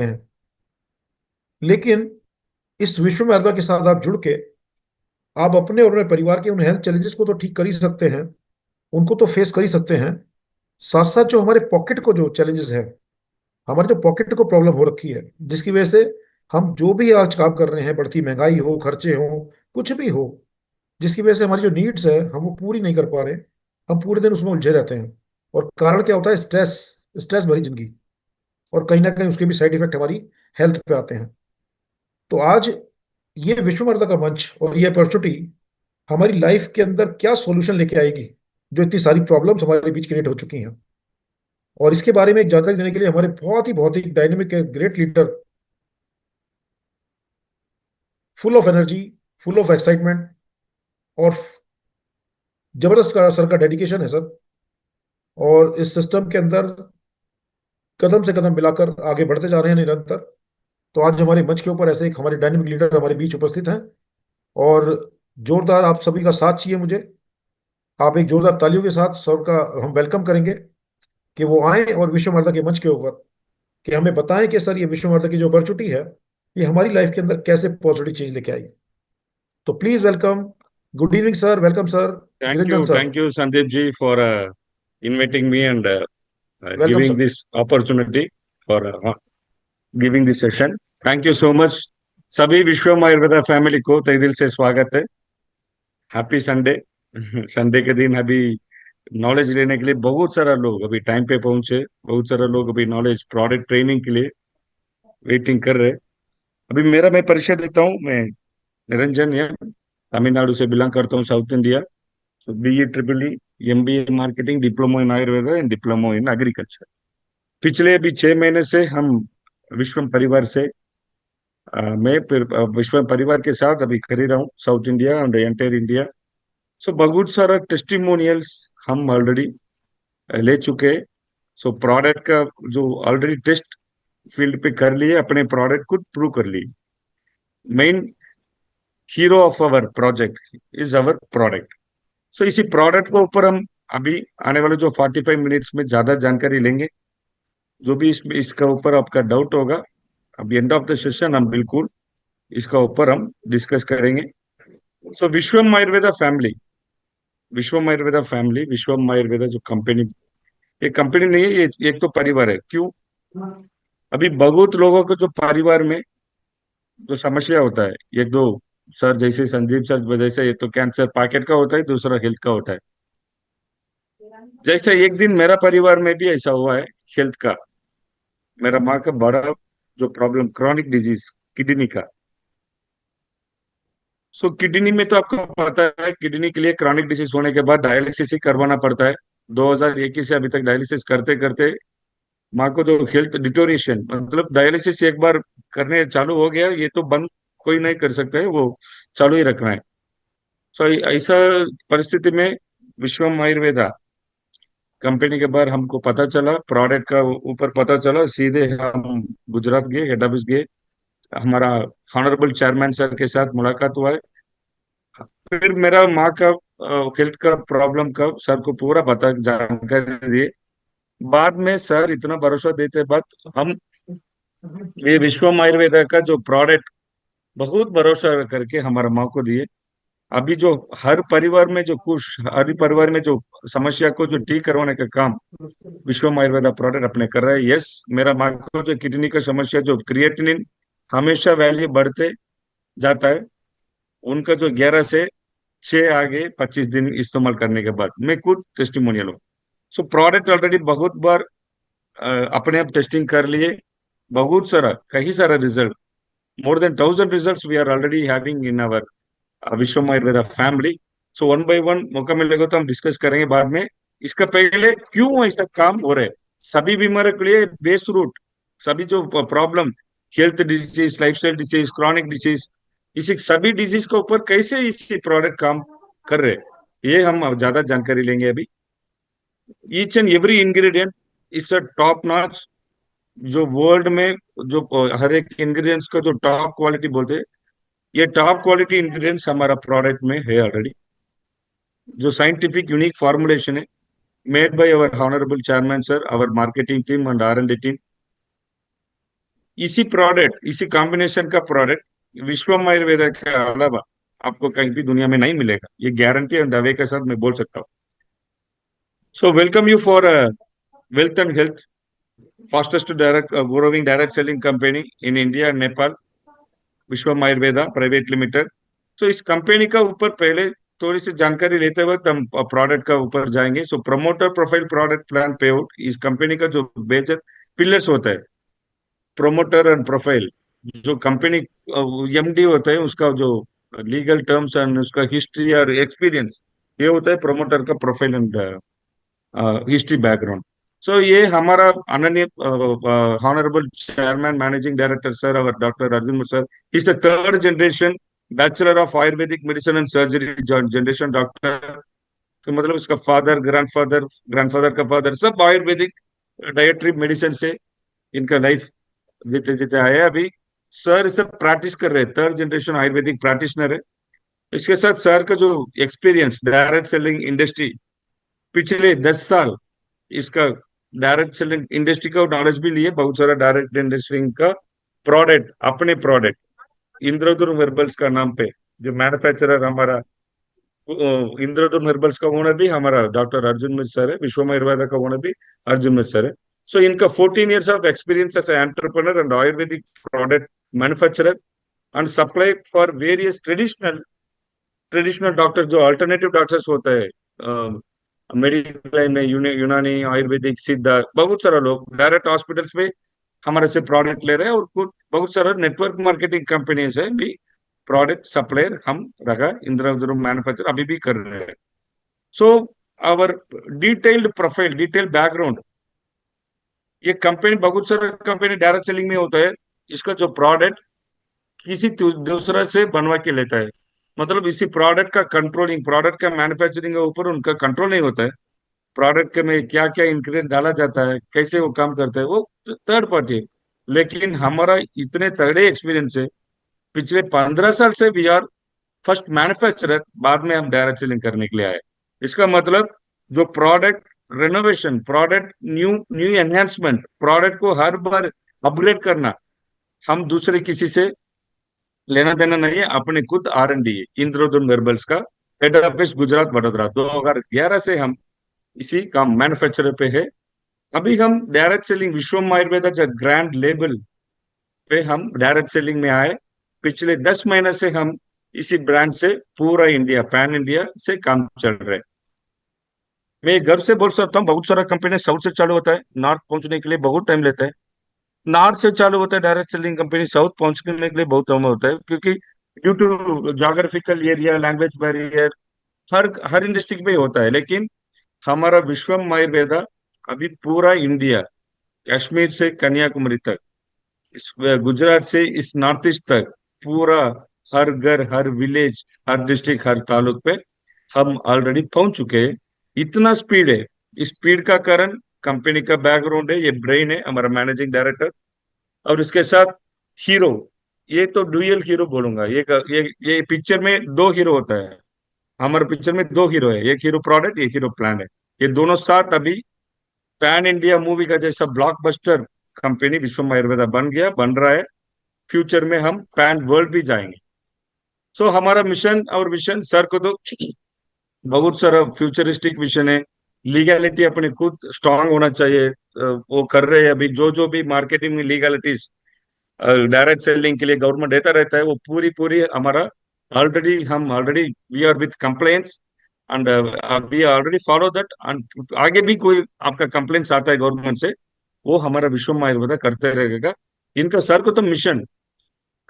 हैं। लेकिन इस विश्व में के साथ आप जुड़ के आप अपने और अपने परिवार के उन हेल्थ चैलेंजेस को तो ठीक कर ही सकते हैं, उनको तो फेस कर ही सकते हैं। साथ साथ जो हमारे पॉकेट को जो चैलेंजेस है, हमारे जो पॉकेट को प्रॉब्लम हो रखी है, जिसकी वजह से हम जो भी आज काम कर रहे हैं, बढ़ती महंगाई हो, खर्चे हो, कुछ भी हो, जिसकी वजह से हमारी जो नीड्स है हम वो पूरी नहीं कर पा रहे। हम पूरे दिन उसमें उलझे रहते हैं। और कारण क्या होता है? स्ट्रेस। स्ट्रेस भरी जिंदगी। और कहीं ना कहीं उसके भी साइड इफेक्ट हमारी हेल्थ पे आते हैं। तो आज ये विश्वमर्दा का मंच और ये अपॉर्चुनिटी हमारी लाइफ के अंदर क्या सॉल्यूशन लेके आएगी, जो इतनी सारी प्रॉब्लम्स हमारे बीच क्रिएट हो चुकी हैं। और इसके बारे में एक जानकारी देने के लिए हमारे बहुत ही dynamic dynamic great leader, full of energy, full of excitement, और जबरदस्त सर का डेडिकेशन है सर। और इस सिस्टम के अंदर कदम से कदम मिलाकर आगे बढ़ते जा रहे हैं निरंतर। तो आज हमारे मंच के ऊपर ऐसे एक हमारे डायनेमिक लीडर हमारे बीच उपस्थित हैं। और जोरदार आप सभी का साथ चाहिए मुझे। आप एक जोरदार तालियों के साथ सर का हम वेलकम करेंगे कि वो आए और विश्वमर्दा के मंच के ऊपर कि हमें बताएं कि सर ये विश्वमर्दा की जो अपॉर्चुनिटी है, ये हमारी लाइफ के अंदर कैसे पॉजिटिव चेंज लेके आई। तो please welcome. Good evening sir, welcome sir. Niranjan sir. Thank you, Sandeep ji, for inviting me and welcome giving sir. this opportunity for giving this session. Thank you so much. सभी विश्वम Ayurveda family को तहे दिल से स्वागत है। Happy Sunday. Sunday के दिन अभी नॉलेज लेने के लिए बहुत सारा लोग अभी टाइम पे पहुंचे, बहुत सारा लोग अभी नॉलेज प्रोडक्ट ट्रेनिंग के लिए वेटिंग कर रहे हैं। अभी मैं परिचय देता हूँ। मैं निरंजन है, तमिलनाडु से बिलोंग करता हूँ, south India. BE triple E, MBA marketing, diploma in Ayurveda and diploma in agriculture. पिछले अभी 6 महीने से हम विश्वम परिवार से मैं फिर विश्वम परिवार के साथ अभी कर ही रहा हूँ, south India and entire India. So बहुत सारा टेस्टिमोनियल्स हम ऑलरेडी ले चुके हैं। सो प्रोडक्ट का जो ऑलरेडी टेस्ट फील्ड पे कर लिए, अपने प्रोडक्ट को प्रूव कर लिए। Main hero of our project is our product. So इसी प्रोडक्ट के ऊपर हम अभी आने वाले जो 45 मिनट्स में ज्यादा जानकारी लेंगे। जो भी इसका ऊपर आपका डाउट होगा, अभी एंड ऑफ द सेशन हम बिल्कुल इसका ऊपर हम डिस्कस करेंगे। सो विश्वम आयुर्वेदा फैमिली, विश्वम आयुर्वेदा जो कंपनी, ये कंपनी नहीं है, ये एक तो परिवार है। क्यों? अभी बहुत लोगों को जो परिवार में जो समस्या होता है, एक दो, सर जैसे संजीव सर जैसे, ये तो कैंसर पॉकेट का होता है, दूसरा हेल्थ का होता है। जैसे एक दिन मेरा परिवार में भी ऐसा हुआ है, हेल्थ का। मेरा माँ का बड़ा जो प्रॉब्लम, क्रॉनिक डिजीज, किडनी का। सो किडनी में तो आपको पता है, किडनी के लिए क्रॉनिक डिसीज होने के बाद डायलिसिस ही करवाना पड़ता है। 2021 से अभी तक डायलिसिस करते करते माँ को जो हेल्थ डिटोरिएशन, मतलब डायलिसिस एक बार करने चालू हो गया, ये तो बंद कोई नहीं कर सकता है, वो चालू ही रखना है। सो ऐसा परिस्थिति में विश्वम आयुर्वेदा कंपनी के बारे हमको पता चला, प्रोडक्ट का ऊपर पता चला, सीधे हम गुजरात गए, हेड ऑफिस गए। हमारा ऑनरेबल चेयरमैन सर के साथ मुलाकात हुआ है। फिर मेरा माँ का हेल्थ का प्रॉब्लम का सर को पूरा बता जानकारी दिए। बाद में सर इतना भरोसा देते बाद हम ये विश्वम आयुर्वेदा का जो प्रोडक्ट बहुत भरोसा करके हमारा माँ को दिए। अभी जो हर परिवार में जो कुछ, हर परिवार में जो समस्या को जो ठीक करवाने का काम विश्वम आयुर्वेदा प्रोडक्ट अपने कर रहा है। यस, मेरा माँ को जो किडनी का समस्या, जो क्रिएटिनिन हमेशा वैल्यू बढ़ते जाता है, उनका जो 11 से 6 आगे 25 दिन इस्तेमाल करने के बाद मैं खुद टेस्टिमोनियल हूँ। सो प्रोडक्ट ऑलरेडी बहुत बार अपने आप टेस्टिंग कर लिए। बहुत सारा, कई सारा result, more than 1000 results we are already having in our Vishwam Ayurveda family. So one by one मौका मिलेगा तो हम डिस्कस करेंगे बाद में। इसका पहले क्यों ऐसा काम हो रहा है, सभी बीमारियों के लिए बेस रूट, सभी जो problem, health disease, lifestyle disease, chronic disease, इसी सभी डिजीज के ऊपर कैसे इसी प्रोडक्ट काम कर रहे हैं, ये हम ज्यादा जानकारी लेंगे अभी। Each and every ingredient is a top notch. जो वर्ल्ड में जो हर एक इंग्रेडिएंट्स का जो टॉप क्वालिटी बोलते हैं, ये टॉप क्वालिटी इंग्रेडिएंट्स हमारा प्रोडक्ट में है ऑलरेडी। जो साइंटिफिक यूनिक फॉर्मुलेशन है, made by our honourable chairman sir, our marketing team and R&D team. इसी प्रोडक्ट, इसी कॉम्बिनेशन का प्रोडक्ट विश्वम आयुर्वेदा के अलावा आपको कहीं भी दुनिया में नहीं मिलेगा, ये गारंटी और दावे के साथ मैं बोल सकता हूँ। So welcome you for wealth and health, fastest direct growing direct selling company in India and Nepal, Viswam Ayurveda private limited. तो इस कंपनी का ऊपर पहले थोड़ी सी जानकारी लेते वक्त हम प्रोडक्ट का ऊपर जाएंगे। So promoter profile product plan pay out, इस कंपनी का जो मेजर पिलर्स होता है, प्रोमोटर एंड प्रोफाइल, जो कंपनी एमडी होता है उसका जो लीगल टर्म्स एंड उसका हिस्ट्री और एक्सपीरियंस, ये होता है प्रोमोटर का profile and history background. So ये हमारा अनन्य honourable chairman managing director sir और doctor Arjun sir is a third generation bachelor of ayurvedic medicine and surgery generation doctor. तो मतलब इसका फादर, ग्रैंडफादर, ग्रैंडफादर का फादर, सब आयुर्वेदिक डायट्री मेडिसिन से इनका लाइफ जीते जीते आया है। अभी सर सब प्रैक्टिस कर रहे हैं, थर्ड जनरेशन आयुर्वेदिक प्रैक्टिशनर है। इसके साथ सर का जो एक्सपीरियंस डायरेक्ट सेलिंग इंडस्ट्री पिछले 10 साल, इसका डायरेक्ट सेलिंग इंडस्ट्री का नॉलेज भी लिए, बहुत सारा डायरेक्ट इंडस्ट्री का प्रोडक्ट, अपने प्रोडक्ट इंद्रधुन हर्बल्स का नाम पे जो मैन्युफैक्चरर हमारा इंद्रधुन हर्बल्स का ओनर भी हमारा डॉक्टर अर्जुन मिश्र सर है, विश्वम आयुर्वेदा का ओनर भी अर्जुन मिश्र सर है। सो इनका 14 years of experience as an entrepreneur and Ayurvedic product manufacturer and supply for various traditional doctor, जो अल्टरनेटिव डॉक्टर्स होते हैं मेडिकल लाइन में, यूनानी, आयुर्वेदिक, सिद्धा, बहुत सारा लोग डायरेक्ट हॉस्पिटल्स में हमारे से प्रोडक्ट ले रहे हैं, और कुछ बहुत सारा नेटवर्क मार्केटिंग कंपनीज है भी प्रोडक्ट सप्लायर हम रखा इंद्र मैन्युफैक्चर अभी भी कर रहे हैं। So our detailed profile, detailed background, ये कंपनी बहुत सारा कंपनी डायरेक्ट सेलिंग में होता है, इसका जो प्रोडक्ट किसी दूसरा से बनवा के लेता है, मतलब इसी प्रोडक्ट का कंट्रोलिंग, प्रोडक्ट का मैन्युफैक्चरिंग के ऊपर उनका कंट्रोल नहीं होता है। प्रोडक्ट के में क्या क्या इंग्रेडिएंट डाला जाता है, कैसे वो काम करता है, वो थर्ड पार्टी है। लेकिन हमारा इतने तगड़े एक्सपीरियंस है, पिछले 15 साल से वी आर फर्स्ट मैन्युफैक्चरर, बाद में हम डायरेक्ट सेलिंग करने के लिए आए। इसका मतलब जो product renovation, product new new enhancement, product को हर बार अपग्रेड करना, हम दूसरे किसी से लेना देना नहीं है, अपने खुद R&D इंद्रधुन हर्बल्स का हेड ऑफिस गुजरात वडोदरा, 2011 से हम इसी का मैन्युफैक्चरर पे है। अभी हम डायरेक्ट सेलिंग विश्वम आयुर्वेदा जो ग्रैंड लेबल पे हम डायरेक्ट सेलिंग में आए। पिछले 10 महीने से हम इसी ब्रांड से पूरा इंडिया, पैन इंडिया से काम चल रहा है। मैं गर्व से बोल सकता हूँ, बहुत सारा कंपनी साउथ से चालू होता है, नॉर्थ पहुंचने के लिए बहुत टाइम लेता है। नॉर्थ से चालू होता है डायरेक्ट सेलिंग कंपनी, साउथ पहुंचने के लिए बहुत टाइम होता है, क्योंकि due to geographical area, language barrier, हर हर इंडस्ट्री में होता है। लेकिन हमारा विश्वम आयुर्वेदा अभी पूरा इंडिया, कश्मीर से कन्याकुमारी तक, इस गुजरात से इस नॉर्थ ईस्ट तक, पूरा हर घर, हर विलेज, हर डिस्ट्रिक्ट, हर तालुक पे हम ऑलरेडी पहुंच चुके हैं। इतना स्पीड है। इस स्पीड का कारण कंपनी का बैकग्राउंड है, ये ब्रेन है हमारा मैनेजिंग डायरेक्टर, और इसके साथ हीरो, ये तो डुअल हीरो बोलूंगा। ये पिक्चर में दो हीरो होता है, हमारे पिक्चर में दो हीरो है, एक हीरो प्रोडक्ट, एक हीरो प्लान है। ये दोनों साथ अभी पैन इंडिया मूवी का जैसा ब्लॉकबस्टर कंपनी विश्वम आयुर्वेदा बन गया, बन रहा है। फ्यूचर में हम पैन वर्ल्ड भी जाएंगे। सो हमारा मिशन और विजन, सर को तो बहुत सारा फ्यूचरिस्टिक विजन है। लीगैलिटी अपने खुद स्ट्रांग होना चाहिए, वो कर रहे हैं अभी। जो जो भी मार्केटिंग में लीगैलिटीज डायरेक्ट सेलिंग के लिए गवर्नमेंट देता रहता है, वो पूरी पूरी हमारा ऑलरेडी, हम already we are with complaints and we already follow that. And आगे भी कोई आपका कंप्लेंट्स आता है गवर्नमेंट से, वो हमारा विश्व आयुर्वेदा करते रहेगा। इनका सर को तो मिशन,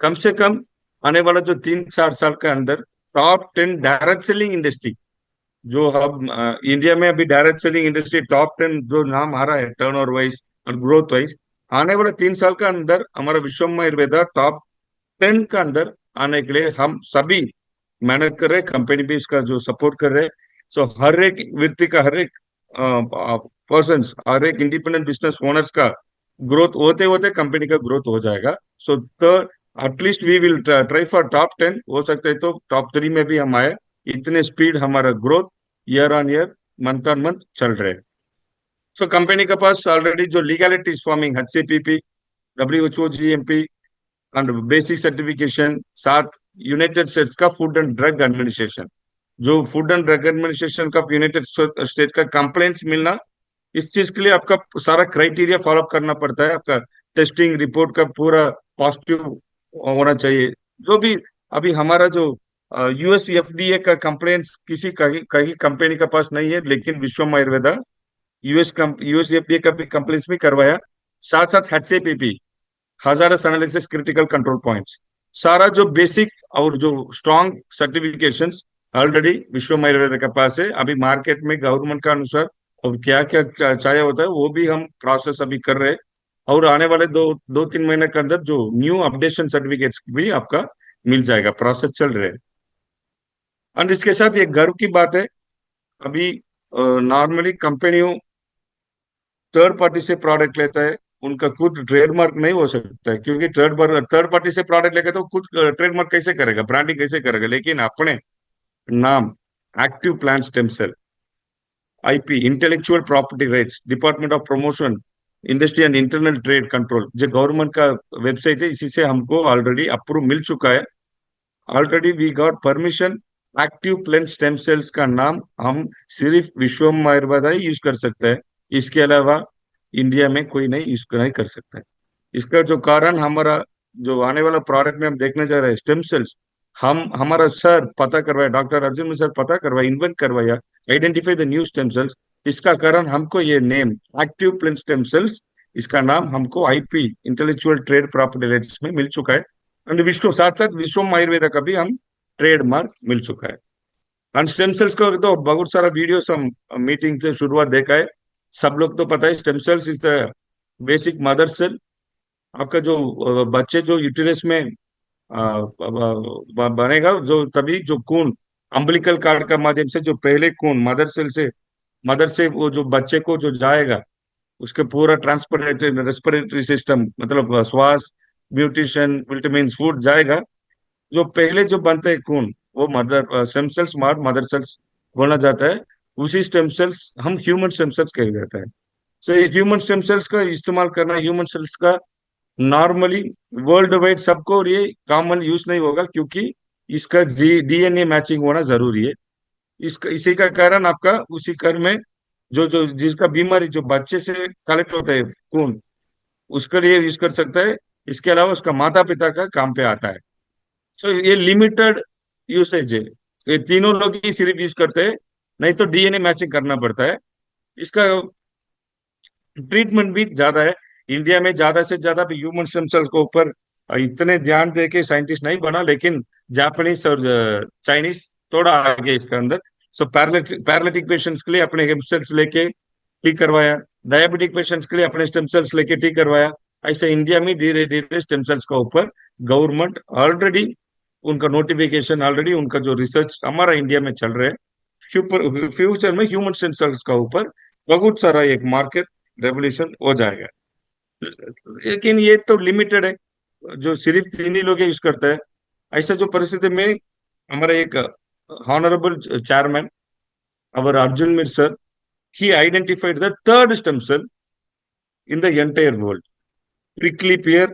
कम से कम आने वाला जो 3-4 साल के अंदर टॉप 10 डायरेक्ट सेलिंग इंडस्ट्री, जो हम इंडिया में अभी डायरेक्ट सेलिंग इंडस्ट्री टॉप 10 जो नाम आ रहा है टर्नओवर वाइज और ग्रोथ वाइज, आने वाले 3 साल का अंदर हमारा विश्वम आयुर्वेदा टॉप 10 का अंदर आने के लिए हम सभी मेहनत कर रहे हैं। कंपनी भी इसका जो सपोर्ट कर रहे हैं। सो हर एक व्यक्ति का, हर एक पर्सन, हर एक इंडिपेंडेंट बिजनेस ओनर्स का ग्रोथ होते होते कंपनी का ग्रोथ हो जाएगा। So at least we will try for top 10, हो सकता है तो टॉप 3 में भी हम आए। इतने स्पीड हमारा growth year on year, month on month चल रहे हैं। सो कंपनी के पास ऑलरेडी जो legalities forming HCPP WHO GMP and basic certification, साथ यूनाइटेड स्टेट्स का फूड एंड ड्रग एडमिनिस्ट्रेशन, जो फूड एंड ड्रग एडमिनिस्ट्रेशन का यूनाइटेड स्टेट का कंप्लेंट्स मिलना, इस चीज के लिए आपका सारा क्राइटेरिया फॉलो करना पड़ता है। आपका टेस्टिंग रिपोर्ट का पूरा पॉजिटिव होना चाहिए। जो भी अभी हमारा जो यूएस एफडीए का कंप्लेंट्स किसी कहीं कहीं कंपनी के पास नहीं है, लेकिन विश्वम आयुर्वेदा यूएस एफडीए का भी कंप्लेंट्स भी करवाया। साथ साथ एचसीपीपी, हजारस एनालिसिस क्रिटिकल कंट्रोल पॉइंट्स, सारा जो बेसिक और जो स्ट्रॉन्ग सर्टिफिकेशंस ऑलरेडी विश्व आयुर्वेद के पास है। अभी मार्केट में गवर्नमेंट का अनुसार और क्या क्या चाहिए होता है वो भी हम प्रोसेस अभी कर रहे हैं। और आने वाले दो दो तीन महीने के अंदर जो न्यू अपडेशन सर्टिफिकेट्स भी आपका मिल जाएगा, प्रोसेस चल रहे हैं। और इसके साथ ये गर्व की बात है, अभी नॉर्मली कंपनियों थर्ड पार्टी से प्रोडक्ट लेता है, उनका खुद ट्रेडमार्क नहीं हो सकता है, क्योंकि थर्ड पार्टी से प्रोडक्ट लेगा तो खुद ट्रेडमार्क कैसे करेगा, ब्रांडिंग कैसे करेगा। लेकिन अपने नाम, active plant stem cell, IP, intellectual property rights, department of promotion, industry and internal trade control, जो गवर्नमेंट का वेबसाइट है, इसी से हमको ऑलरेडी अप्रूव मिल चुका है। Already we got permission. Active plant stem cells का नाम हम सिर्फ विश्वम आयुर्वेदा ही यूज कर सकते हैं, इसके अलावा इंडिया में कोई नहीं यूज नहीं कर सकता है। इसका जो कारण, हमारा जो आने वाला प्रोडक्ट में हम देखने जा रहे हैं स्टेम सेल्स, हम हमारा सर पता करवाया, डॉक्टर अर्जुन सर पता करवाया, इन्वेंट करवाया, identify the new stem cells. इसका कारण हमको ये name active plant stem sales, इसका नाम हमको IP, intellectual trade property rights में मिल चुका है। एंड विश्व साथ साथ विश्व आयुर्वेदा का भी हम ट्रेडमार्क मिल चुका है। एंड स्टेम सेल्स का तो बहुत सारा वीडियोस हम मीटिंग से शुरुआत देखा है। सब लोग तो पता है stem cells is the basic mother cell. आपका जो बच्चे जो यूटेरस में बनेगा, जो तभी जो खून अम्बिलिकल कार्ड का माध्यम से, जो पहले खून मदर सेल से, मदर से वो जो बच्चे को जो जाएगा, उसके पूरा ट्रांसपरेटरी रेस्पिरेटरी सिस्टम, मतलब श्वास, ब्यूटिशन, विटामिन, फूड जाएगा। जो पहले जो बनते हैं खून, वो mother stem cells, mother cells बोला जाता है। उसी स्टेम सेल्स हम ह्यूमन स्टेम सेल्स कहे जाता है। सो ये ह्यूमन स्टेम सेल्स का इस्तेमाल करना, ह्यूमन सेल्स का नॉर्मली वर्ल्ड वाइड सबको और ये कॉमन यूज नहीं होगा, क्योंकि इसका जी डीएनए मैचिंग होना जरूरी है। इसका इसी का कारण आपका उसी घर में जो जो जिसका बीमारी जो बच्चे से कलेक्ट होता है खून, उसके लिए यूज कर सकता है। इसके अलावा उसका माता पिता का काम पे आता है। सो ये लिमिटेड यूसेज है, ये तीनों लोग ही सिर्फ यूज करते हैं, नहीं तो डीएनए मैचिंग करना पड़ता है। इसका ट्रीटमेंट भी ज्यादा है। इंडिया में ज्यादा से ज्यादा भी ह्यूमन स्टेम सेल्स को ऊपर इतने ध्यान दे के साइंटिस्ट नहीं बना, लेकिन जापानीज और चाइनीज थोड़ा आगे इसके अंदर। सो पैरालिटिक पेशेंट्स के लिए अपने स्टेम सेल्स लेके ठीक करवाया, डायबिटिक पेशेंट्स के लिए अपने स्टेम सेल्स लेके ठीक करवाया। ऐसे इंडिया में धीरे धीरे स्टेम सेल्स का ऊपर गवर्नमेंट ऑलरेडी, उनका नोटिफिकेशन ऑलरेडी, उनका जो रिसर्च हमारा इंडिया में चल रहा है, फ्यूचर में ह्यूमन स्टेम सेल्स का ऊपर बहुत सारा एक मार्केट रेवोल्यूशन हो जाएगा। लेकिन ये तो लिमिटेड है, जो सिर्फ तीन ही लोग यूज करता है। ऐसा जो परिस्थिति में हमारा एक honourable chairman, our Arjun Mir sir, he identified the third stem cell in the entire world, prickly pear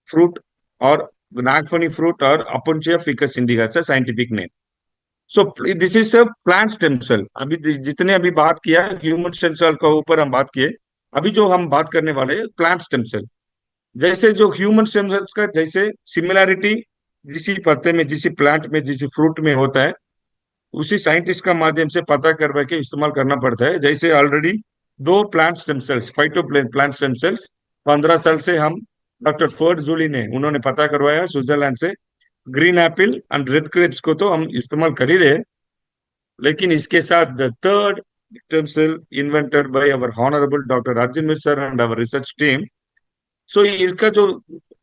fruit or nagfani fruit or Opuntia ficus indica, it's a scientific name. So this is a plant stem cell। अभी जितने अभी बात किया human stem cell का ऊपर हम बात किए, अभी जो हम बात करने वाले हैं प्लांट स्टेम सेल। जैसे जो ह्यूमन स्टेम सेल्स का जैसे सिमिलैरिटी जिसी पत्ते में, जिसी प्लांट में, जिसी फ्रूट में होता है, उसी साइंटिस्ट का माध्यम से पता करवा के इस्तेमाल करना पड़ता है। जैसे ऑलरेडी दो plant stem sales, phyto plant stem sales, 15 साल से हम डॉक्टर फोर्ड जूली ने उन्होंने पता करवाया स्विट्जरलैंड से। Green apple and red grapes को तो हम इस्तेमाल कर ही रहे, लेकिन इसके साथ the third stem cell invented by our honourable doctor Arjun Mir sir and our research team. So इसका जो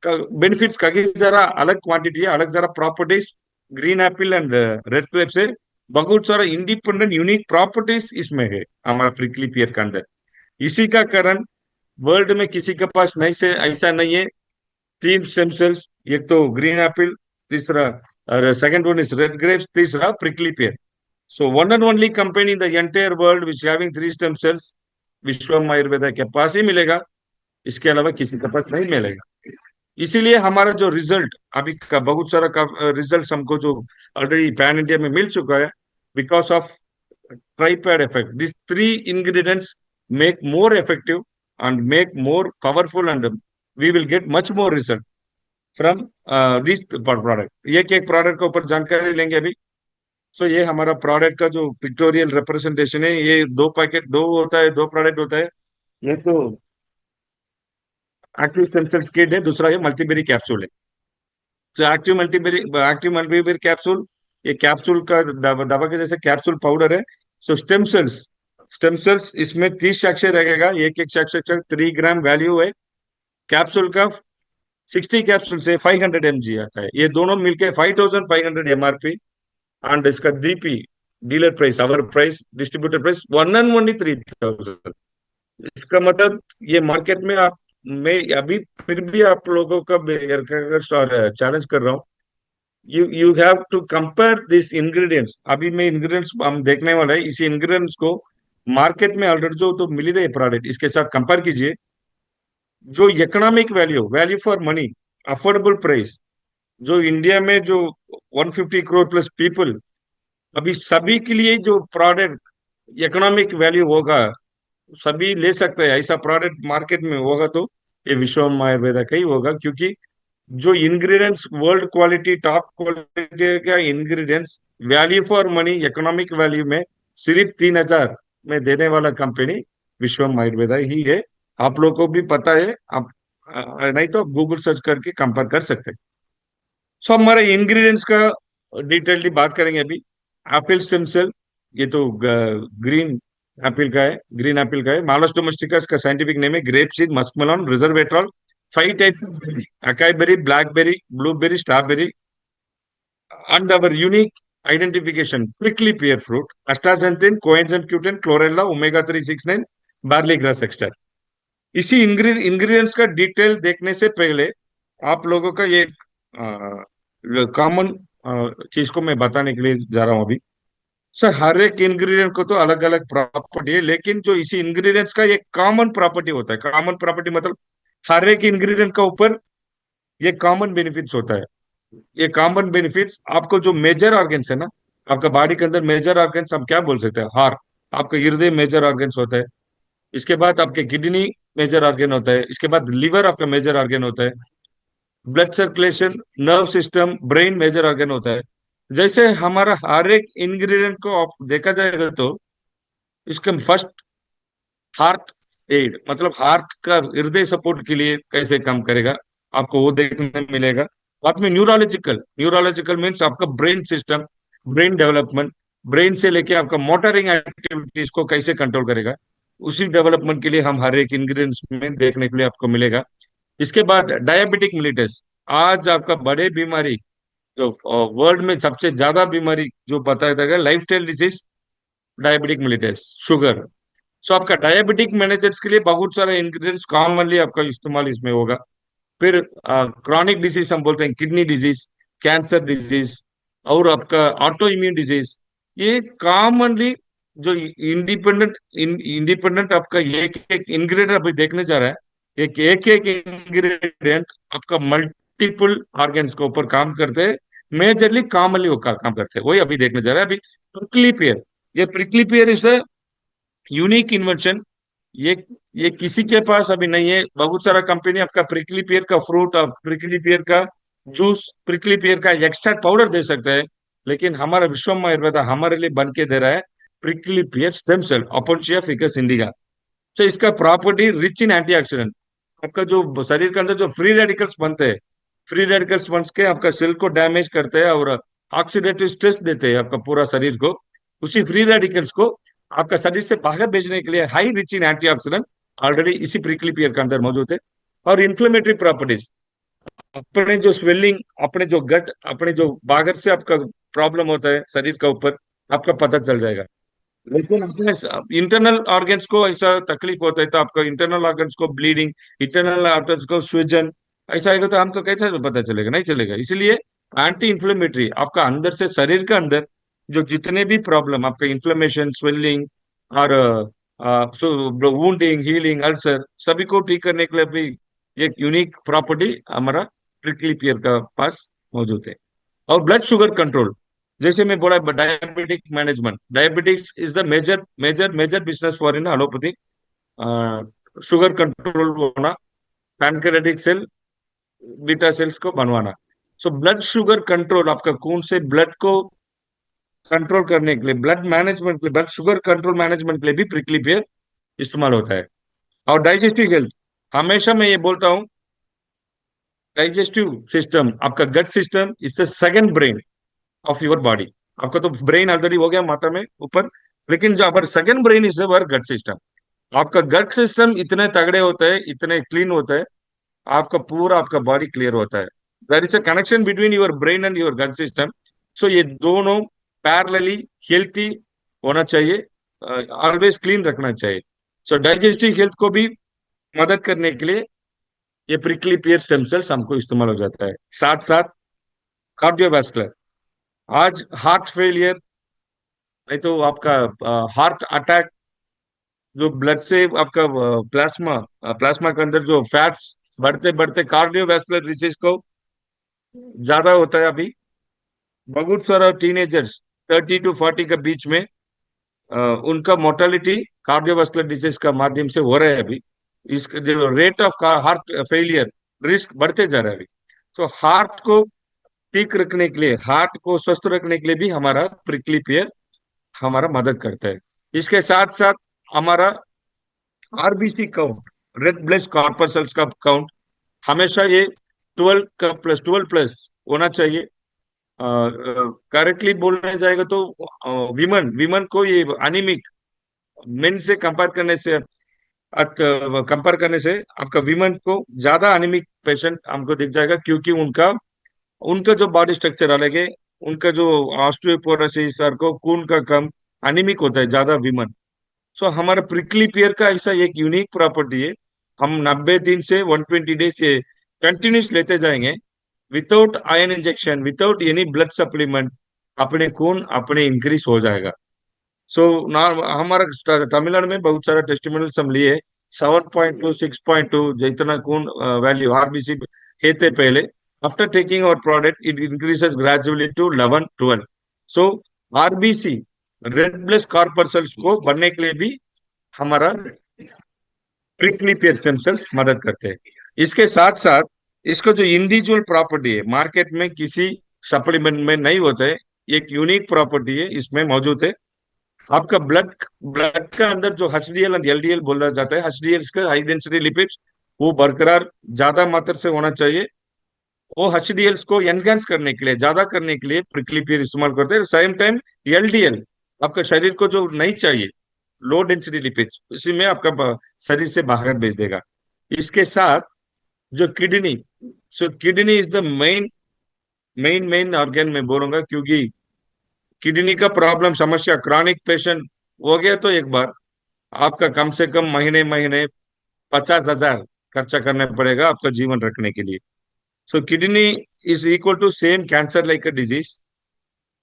बेनिफिट्स का जरा अलग क्वांटिटी है, अलग जरा properties, green apple and red grape से बहुत सारा इंडिपेंडेंट यूनिक प्रॉपर्टीज इसमें है हमारा प्रिकली पियर के अंदर। इसी का कारण वर्ल्ड में किसी के पास नहीं से ऐसा नहीं है। तीन स्टेम सेल्स, एक तो ग्रीन एप्पल, तीसरा और second one is red grapes, तीसरा prickly pear. So one and only company in the entire world which having three stem cells, Vishwam Ayurveda के पास ही मिलेगा। इसके अलावा किसी के पास नहीं मिलेगा। इसीलिए हमारा जो रिजल्ट अभी का बहुत सारा का रिजल्ट हमको जो ऑलरेडी पैन इंडिया में मिल चुका है, because of tripod effect. These three ingredients make more effective and make more powerful, and we will get much more result from this product. एक एक प्रोडक्ट के ऊपर जानकारी लेंगे अभी। सो ये हमारा प्रोडक्ट का जो पिक्टोरियल रिप्रेजेंटेशन है, ये दो पैकेट, दो होता है, दो प्रोडक्ट होता है। ये तो एक्टिव स्टेम सेल्स किट है, दूसरा ये मल्टीबेरी कैप्सूल है। तो एक्टिव मल्टीबेरी कैप्सूल, ये कैप्सूल का दवा के जैसे कैप्सूल पाउडर है। सो स्टेम सेल्स इसमें 30 सेक्शन रहेगा, एक एक सेक्शन 3 ग्राम वैल्यू है। कैप्सूल का 60 कैप्सूल से 500 mg आता है। ये दोनों मिलके 5500 MRP। एंड इसका DP, dealer price, our price, distributor price 1 and only 3000। इसका मतलब ये मार्केट में आप, मैं अभी फिर भी आप लोगों का चैलेंज कर रहा हूँ। You have to compare this ingredients. अभी मैं इंग्रेडिएंट्स हम देखने वाला है, इसी इंग्रेडिएंट्स को मार्केट में ऑलरेडी जो तो मिल रहे प्रोडक्ट, इसके साथ कंपेयर कीजिए। जो economic value, value for money, affordable price, जो इंडिया में जो 150 करोड़ प्लस पीपल, अभी सभी के लिए जो प्रोडक्ट इकोनॉमिक वैल्यू होगा, सभी ले सकते हैं, ऐसा प्रोडक्ट मार्केट में होगा तो ये विश्वम आयुर्वेदा का ही होगा। क्योंकि जो ingredients world quality, top quality का ingredients, value for money, economic value में सिर्फ 3000 में देने वाला कंपनी विश्वम आयुर्वेदा ही है। आप लोगों को भी पता है, आप नहीं तो गूगल सर्च करके कंपेयर कर सकते हैं। सो हमारे इंग्रेडिएंट्स का डिटेलली बात करेंगे अभी। एप्पल स्टेम सेल, ये तो ग्रीन एप्पल का है, ग्रीन एप्पल का है। मालस डोमेस्टिका इसका साइंटिफिक नेम है। Grape seed, muskmelon, resveratrol, 5 type, acai berry, blackberry, blueberry, strawberry, and our unique identification, prickly pear fruit, astaxanthin, coenzyme Q10, chlorella, omega 369, barley grass extract। इसी ingredients का detail देखने से पहले आप लोगों का ये कॉमन चीज को मैं बताने के लिए जा रहा हूं अभी। सर, हर एक इंग्रेडिएंट को तो अलग अलग प्रॉपर्टी है, लेकिन जो इसी इंग्रेडिएंट्स का एक कॉमन प्रॉपर्टी होता है। कॉमन प्रॉपर्टी मतलब हर एक इंग्रेडिएंट का ऊपर ये कॉमन बेनिफिट्स होता है। ये कॉमन बेनिफिट्स आपको जो मेजर ऑर्गन्स है ना, आपका बॉडी के अंदर मेजर ऑर्गन्स हम क्या बोल सकते हैं? हार्ट, आपका हृदय मेजर ऑर्गन्स होता है। इसके बाद आपके किडनी मेजर ऑर्गन होता है। इसके बाद लिवर आपका मेजर ऑर्गन होता है। Blood circulation, nerve system, brain major organ होता है। जैसे हमारा हर एक इंग्रेडिएंट को आप देखा जाएगा तो इसका फर्स्ट हार्ट एड, मतलब हार्ट का हृदय सपोर्ट के लिए कैसे काम करेगा, आपको वो देखने मिलेगा। बाद में न्यूरोलॉजिकल, न्यूरोलॉजिकल मीन्स आपका brain system, brain development, brain से लेके आपका मोटरिंग एक्टिविटीज को कैसे कंट्रोल करेगा, उसी डेवलपमेंट के लिए हम हर एक इंग्रेडिएंट्स में देखने के लिए आपको मिलेगा। इसके बाद डायबिटिक मिलिटस, आज आपका बड़े बीमारी जो वर्ल्ड में सबसे ज्यादा बीमारी जो बताया जाएगा, life style disease, diabetic mellitus, sugar. So आपका डायबिटिक मैनेजर्स के लिए बहुत सारे इंग्रेडिएंट्स कॉमनली आपका इस्तेमाल इसमें होगा। फिर क्रॉनिक डिजीज हम बोलते हैं, किडनी डिजीज, कैंसर डिजीज, और आपका ऑटो इम्यून डिजीज, ये कॉमनली जो इंडिपेंडेंट आपका एक एक इंग्रेडिएंट अभी देखने जा रहा है, एक इंग्रेडिएंट आपका मल्टीपल ऑर्गन्स के ऊपर काम करते हैं। मेजरली कॉमनली वो काम करते हैं, वही अभी देखने जा रहा है अभी। प्रिकली पेयर, ये prickly pear is the unique invention. ये ये किसी के पास अभी नहीं है। बहुत सारा कंपनी आपका प्रिकली पेयर का फ्रूट और प्रिकली पेयर का जूस, प्रिकली पेयर का एक्सट्रैक्ट पाउडर दे सकता है, लेकिन हमारा विश्वम आयुर्वेदा हमारे लिए बन के दे रहा है prickly pear stem cell, opuntia ficus indica. तो इसका प्रॉपर्टी रिच इन एंटीऑक्सीडेंट। आपका जो शरीर के अंदर जो फ्री रेडिकल्स बनते हैं, फ्री रेडिकल्स बन के आपका सेल को डैमेज करते हैं और ऑक्सीडेटिव स्ट्रेस देते हैं आपका पूरा शरीर को। उसी फ्री रेडिकल्स को आपका शरीर से बाहर भेजने के लिए high rich in antioxidant already इसी प्रिकली पेयर के अंदर मौजूद है। और इन्फ्लेमेटरी प्रॉपर्टीज, अपने जो स्वेलिंग, अपने जो गट, अपने जो बाहर से आपका प्रॉब्लम होता है शरीर का ऊपर, आपका पता चल जाएगा। लेकिन अपने इंटरनल ऑर्गन्स को ऐसा तकलीफ होता है तो आपका इंटरनल ऑर्गन्स को ब्लीडिंग, इंटरनल ऑर्गन्स को सूजन, ऐसा आएगा तो हमको कैसे पता चलेगा? नहीं चलेगा। इसलिए एंटी इंफ्लेमेटरी, आपका अंदर से शरीर के अंदर जो जितने भी प्रॉब्लम, आपका इंफ्लेमेशन, स्वेलिंग और सो वुंडिंग, हीलिंग, अल्सर सभी को ठीक करने के लिए भी एक यूनिक प्रॉपर्टी हमारा प्रिकली पियर का पास मौजूद है। और ब्लड शुगर कंट्रोल, जैसे मैं बोला diabetic management, diabetics is the major major major business for in allopathy. Sugar control होना, पैनक्रेटिक सेल, बीटा सेल्स को बनवाना। सो ब्लड शुगर कंट्रोल, आपका खून से ब्लड को कंट्रोल करने के लिए, ब्लड मैनेजमेंट के लिए, ब्लड शुगर कंट्रोल मैनेजमेंट के लिए भी प्रिकली पेयर इस्तेमाल होता है। और डाइजेस्टिव हेल्थ, हमेशा मैं ये बोलता हूँ, डाइजेस्टिव सिस्टम, आपका gut system is the second brain of your body. आपका तो ब्रेन ऑलरेडी हो गया माथा में ऊपर, लेकिन जो upper second brain is our gut system. आपका गट सिस्टम इतने तगड़े होता है, इतने क्लीन होता है, आपका पूरा आपका बॉडी क्लियर होता है। There is a connection between your brain and your gut system. So ये दोनों पैरेलली हेल्थी होना चाहिए, ऑलवेज क्लीन रखना चाहिए। सो डाइजेस्टिव हेल्थ को भी मदद करने के लिए ये प्रिकली पियर स्टेम सेल्स हमको इस्तेमाल हो जाता है। साथ साथ कार्डियोवास्कुलर, आज हार्ट फेलियर, नहीं तो आपका हार्ट अटैक, जो ब्लड से आपका प्लाज्मा, प्लाज्मा के अंदर जो फैट्स बढ़ते बढ़ते कार्डियोवास्कुलर डिजीज को ज्यादा होता है अभी। बहुत सारा टीनेजर्स 30 to 40 के बीच में उनका मोर्टेलिटी कार्डियोवास्कुलर डिजीज का माध्यम से हो रहा है अभी। इसका जो rate of heart failure risk बढ़ते जा रहा है अभी। तो हार्ट को ठीक रखने के लिए, हार्ट को स्वस्थ रखने के लिए भी हमारा प्रिकली पेयर हमारा मदद करता है। इसके साथ साथ हमारा आरबीसी काउंट, रेड ब्लड कॉर्पस्कल्स का काउंट, हमेशा ये 12 का प्लस 12+ होना चाहिए। करेक्टली बोलने जाएगा तो विमन विमन को ये अनिमिक, मेन से कंपेयर करने से आपका विमन को ज्यादा अनिमिक पेशेंट हमको दिख जाएगा, क्योंकि उनका उनका जो बॉडी स्ट्रक्चर अलग है, उनका जो ऑस्टियोपोरोसिस और को खून का कम, अनिमिक होता है ज्यादा विमन। सो हमारा प्रिकली पियर का ऐसा एक यूनिक प्रॉपर्टी है, हम 90 दिन से 120 डेज ये कंटिन्यूस लेते जाएंगे, without ion injection, without any blood supplement, अपने खून अपने इंक्रीज हो जाएगा। सो ना, हमारा तमिलनाडु में बहुत सारा टेस्टिमोनियल्स हम लिए, 7.2, 6.2 जितना खून वैल्यू आरबीसी थे पहले, after taking our product it increases gradually to 11-12। So RBC, red blood corpuscles को बढ़ने के लिए भी हमारा प्रिकली पेयर स्टेम सेल्स मदद करते हैं। इसके साथ साथ इसको जो इंडिविजुअल प्रॉपर्टी है, मार्केट में किसी सप्लीमेंट में नहीं होता है, एक यूनिक प्रॉपर्टी है इसमें मौजूद है। आपका ब्लड ब्लड का अंदर जो एचडीएल एंड एलडीएल बोला जाता है, एचडीएल का हाई डेंसिटी लिपिड्स, वो बरकरार ज्यादा मात्रा से होना चाहिए। वो एचडीएल को एनहेंस करने के लिए, ज्यादा करने के लिए प्रिकली पेयर इस्तेमाल करते हैं। सेम टाइम एलडीएल, आपका शरीर को जो नहीं चाहिए, लो डेंसिटी लिपिड्स, इसी में आपका शरीर से बाहर भेज देगा। इसके साथ जो kidney, so kidney is the main main main organ में बोलूंगा, क्योंकि किडनी का प्रॉब्लम समस्या क्रॉनिक पेशेंट हो गया तो एक बार आपका कम से कम महीने महीने 50,000 खर्चा करना पड़ेगा आपका जीवन रखने के लिए। So kidney is equal to same cancer like a disease.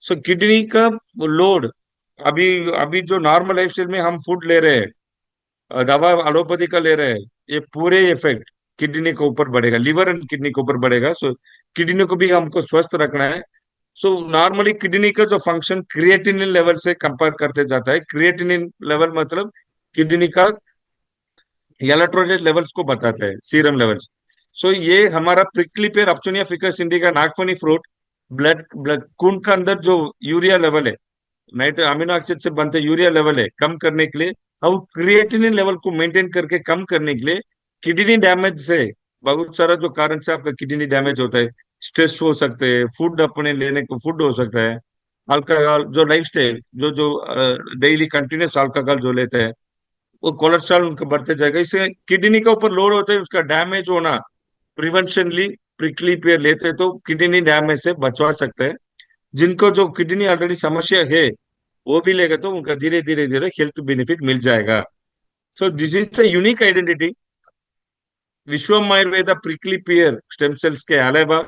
So kidney का लोड, अभी अभी जो नॉर्मल लाइफ स्टाइल में हम फूड ले रहे हैं, दवा एलोपैथी का ले रहे हैं, ये पूरे इफेक्ट किडनी के ऊपर बढ़ेगा, लिवर एंड किडनी के ऊपर बढ़ेगा। सो किडनी को भी हमको स्वस्थ रखना है। सो नॉर्मली किडनी का जो फंक्शन क्रिएटिनिन लेवल से कंपेयर करते जाता है, क्रिएटिनिन लेवल मतलब किडनी का इलेक्ट्रोलाइट लेवल्स को बताता है, सीरम लेवल्स। सो ये हमारा प्रिकली पेयर अपचुनिया फिकस इंडिका नागफनी फ्रूट, ब्लड ब्लड खून का अंदर जो यूरिया लेवल है, नाइट्रो अमीनो ऑक्सीड से बनते यूरिया लेवल है, कम करने के लिए, और क्रिएटिनिन लेवल को मेंटेन करके कम करने के लिए, किडनी डैमेज से बहुत सारा जो कारण से आपका किडनी डैमेज होता है, स्ट्रेस हो सकते हैं, फूड अपने लेने को फूड हो सकता है, अल्कोहल जो लाइफ स्टाइल जो जो डेली कंटिन्यूस अल्कोहल जो लेते हैं, वो कोलेस्ट्रॉल उनका बढ़ते जाएगा, इससे किडनी के ऊपर लोड होता है, उसका डैमेज होना प्रिवेंशनली प्रिकली पेयर लेते हैं तो किडनी डैमेज से बचवा सकते हैं। जिनको जो किडनी ऑलरेडी समस्या है वो भी लेगा तो उनका धीरे धीरे धीरे हेल्थ बेनिफिट मिल जाएगा। So this is the unique identity. Viswam Ayurveda prickly pear stem cells के अलावा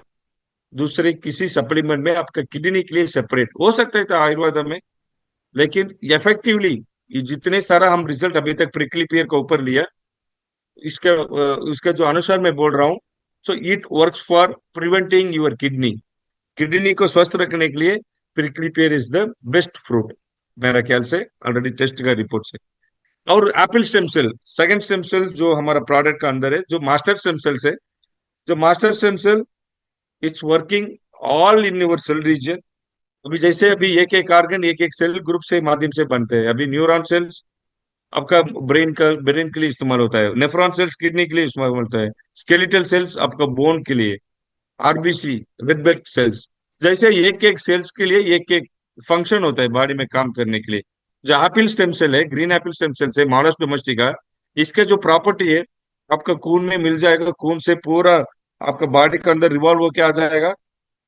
दूसरे किसी सप्लीमेंट में आपका किडनी के लिए सेपरेट हो सकता है था आयुर्वेदा में, लेकिन इफेक्टिवली ये जितने सारा हम रिजल्ट अभी तक प्रिकली पेयर के ऊपर लिया, इसके उसके जो अनुसार मैं बोल रहा हूँ, so it works for preventing your kidney. Kidney को स्वस्थ रखने के लिए prickly pear is the best fruit, मेरा ख्याल से, ऑलरेडी टेस्ट का रिपोर्ट से। और apple stem cell, second stem cell जो हमारा प्रोडक्ट का अंदर है, जो मास्टर स्टेम सेल है, जो master stem cell it's working all in your cell region. अभी जैसे अभी एक एक ऑर्गन एक एक सेल ग्रुप से माध्यम से बनते हैं। अभी न्यूरॉन सेल्स आपका ब्रेन के लिए इस्तेमाल होता है, नेफ्रॉन सेल्स किडनी के लिए इस्तेमाल होता है, स्केलेटल सेल्स आपका बोन के लिए, आरबीसी रेड ब्लड सेल्स, जैसे एक एक सेल्स के लिए एक एक फंक्शन होता है बॉडी में काम करने के लिए। जो एप्पल स्टेम सेल है, ग्रीन एप्पल स्टेम सेल है, मॉलस डोमेस्टिका, इसके जो प्रॉपर्टी है, आपका खून में मिल जाएगा, खून से पूरा आपका बॉडी के अंदर रिवॉल्व होके आ जाएगा।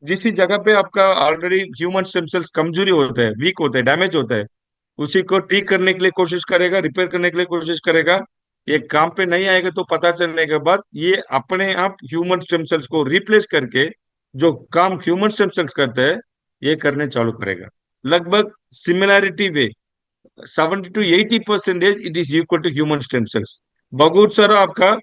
जिस जगह पे आपका ऑलरेडी ह्यूमन स्टेम सेल्स कमजोरी होता है, वीक होता है, डैमेज होता है, उसी को ठीक करने के लिए कोशिश करेगा, रिपेयर करने के लिए कोशिश करेगा। ये काम पे नहीं आएगा तो पता चलने के बाद ये अपने आप ह्यूमन स्टेम सेल्स को रिप्लेस करके जो काम ह्यूमन स्टेम सेल्स करते हैं, ये करने चालू करेगा। लगभग similarity way 70 to 80% it is equal to human stem cells. बहुत सारा आपका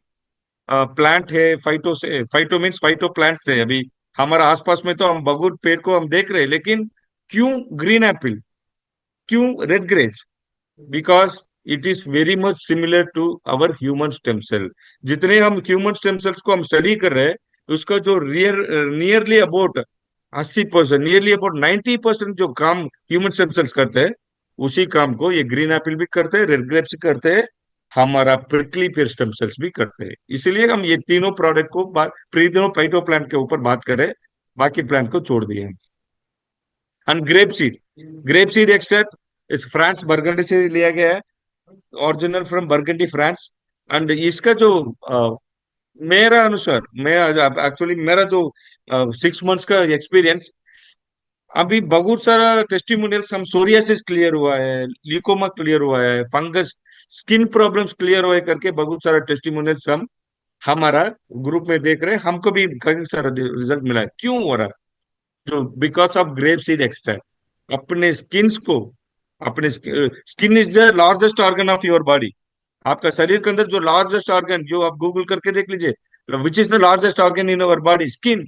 प्लांट है, फाइटो से, फाइटो मीन्स फाइटो प्लांट्स है। अभी हमारे आसपास में तो हम बगुट पेड़ को हम देख रहे हैं, लेकिन क्यों ग्रीन एप्पल, क्यों red grapes? Because it is very much similar to our human stem cell. जितने हम ह्यूमन स्टेम सेल्स को हम स्टडी कर रहे हैं, उसका जो नियरली अबाउट 80%, नियरली अबाउट 90% जो काम ह्यूमन स्टेम सेल्स करते हैं, उसी काम को ये ग्रीन एप्पल भी करते हैं, रेड ग्रेप्स भी करते हैं, हमारा प्रिकली पेयर स्टेम सेल्स भी करते हैं। इसलिए हम ये तीनों प्रोडक्ट को तीनों फाइटो प्लांट के ऊपर बात करें, बाकी प्लांट को छोड़ दिए। एंड ग्रेप सीड एक्सट्रैक्ट इस फ्रांस बर्गंडी से लिया गया है, original from burgundy France. And इसका जो मेरा अनुसार, मैं एक्चुअली मेरा जो 6 मंथ्स का एक्सपीरियंस, अभी बहुत सारा टेस्टिमोनियल्स, हम सोरियासिस क्लियर हुआ है, ल्यूकोमा क्लियर हुआ है, फंगस स्किन प्रॉब्लम्स क्लियर हुए करके बहुत सारा टेस्टिमोनियल्स हम हमारा ग्रुप में देख रहे हैं। हमको भी कई सारा रिजल्ट मिला है। क्यों हो रहा है? जो because of grape seed extract. अपने स्किन्स को, अपने skin is the largest organ of your body. आपका शरीर के अंदर जो लार्जेस्ट ऑर्गन, जो आप गूगल करके देख लीजिए, which is the largest organ in our body, skin.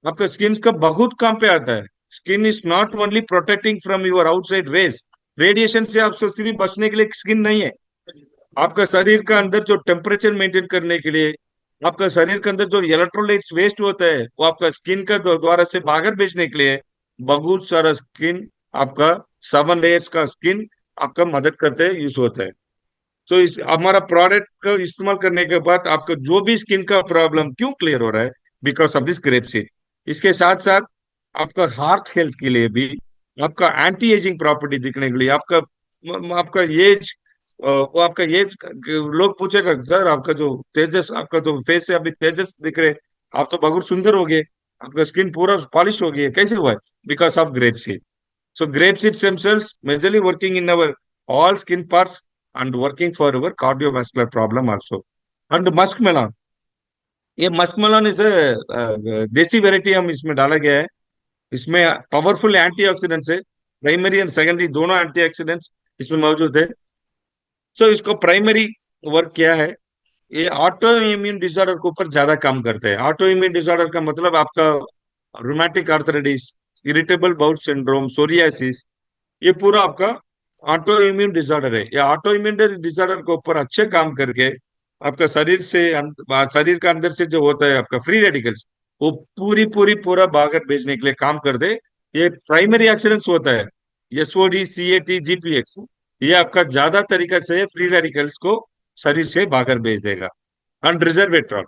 आपका स्किन का बहुत काम पे आता है। Skin is not only protecting from your outside rays, radiation से आपको सिर्फ बचने के लिए स्किन नहीं है, आपका शरीर का अंदर जो टेम्परेचर मेंटेन करने के लिए, आपका शरीर के अंदर जो इलेक्ट्रोलाइट्स वेस्ट होता है, वो आपका स्किन का द्वारा से बाहर भेजने के लिए बहुत सारा स्किन आपका 7 लेयर्स का स्किन आपका मदद करते हैं, यूज होता है। तो इस हमारा प्रोडक्ट का इस्तेमाल करने के बाद आपका जो भी स्किन का प्रॉब्लम क्यों क्लियर हो रहा है, because of this grape seed. इसके साथ साथ आपका हार्ट हेल्थ के लिए भी, आपका एंटी एजिंग प्रॉपर्टी दिखने के लिए, आपका आपका एज, वो आपका एज, लोग पूछेगा सर आपका जो तेजस, आपका जो फेस है अभी तेजस दिख रहे, आप तो बहुत सुंदर हो गए, आपका स्किन पूरा पॉलिश हो गया, कैसे हुआ है? Because of grape seed. So grape seed stem cells majorly working in our all skin parts and working for our cardiovascular problem also. And muskmelon, ये मस्कमेलन इज देसी वेराइटी हम इसमें डाला गया है। इसमें पावरफुल एंटीऑक्सीडेंट्स है, प्राइमरी एंड सेकेंडरी दोनों एंटीऑक्सीडेंट्स इसमें मौजूद है। सो इसको प्राइमरी वर्क क्या है, ये ऑटो इम्यून डिसऑर्डर के ऊपर ज्यादा काम करते हैं। ऑटो इम्यून डिसऑर्डर का मतलब आपका rheumatic arthritis, irritable bowel syndrome, psoriasis, ये पूरा आपका ऑटो इम्यून डिसऑर्डर है। ये ऑटो इम्यून डिसऑर्डर के ऊपर अच्छे काम करके आपका शरीर से शरीर के अंदर से जो होता है आपका फ्री रेडिकल्स, वो पूरा बाहर भेजने के लिए काम कर दे। ये प्राइमरी एक्सीडेंट्स होता है, एसओडी, सीएटी, जीपीएक्स, ये आपका ज्यादा तरीका से फ्री रेडिकल्स को शरीर से बाहर भेज देगा। एंड रिजर्वेट्रॉल,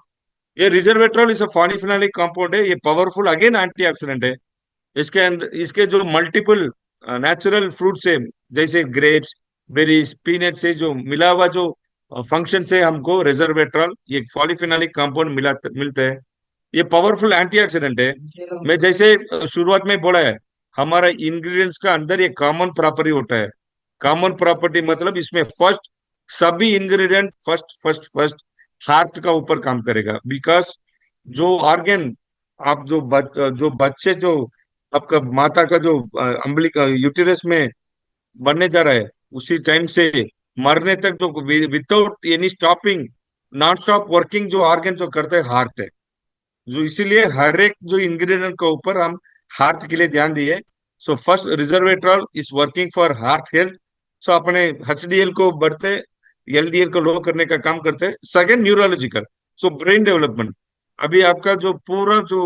ये रिजर्वेट्रॉल इस पॉलीफिनोलिक कंपाउंड है, ये पावरफुल अगेन एंटीऑक्सीडेंट है। इसके अंदर इसके जो मल्टीपल नेचुरल फ्रूट से, जैसे ग्रेप्स, बेरीज, पीनट से जो मिला हुआ जो फंक्शन से हमको रेजरवेट्रॉल, ये पॉलीफिनोलिक कंपाउंड मिलते हैं। ये पावरफुल एंटीऑक्सीडेंट है। मैं जैसे शुरुआत में बोला है, हमारा इंग्रेडिएंट्स का अंदर एक कॉमन प्रॉपर्टी होता है। कॉमन प्रॉपर्टी मतलब इसमें फर्स्ट, सभी ingredient first first first heart का ऊपर काम करेगा। बिकॉज जो ऑर्गन आप जो बच्चे जो आपका माता का जो अम्बलिका यूटेरस में बनने जा रहा है, उसी टाइम से मरने तक जो without any stopping non stop working जो ऑर्गन जो करते हैं हार्ट है। जो इसीलिए हर एक जो इंग्रेडिएंट के ऊपर हम हार्ट के लिए ध्यान दिए। So first resveratrol is working for heart health. So अपने एचडीएल को बढ़ते, एलडीएल को लो करने का काम करते। Second neurological, so brain development. अभी आपका जो पूरा जो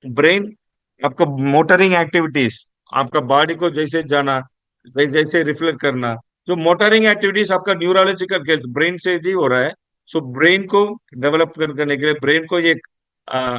ब्रेन, आपका मोटरिंग एक्टिविटीज, आपका बॉडी को जैसे जाना, जैसे जैसे रिफ्लेक्ट करना, जो मोटरिंग एक्टिविटीज आपका न्यूरोलॉजिकल हेल्थ ब्रेन से ही हो रहा है। सो ब्रेन को डेवलप करने के लिए, ब्रेन को एक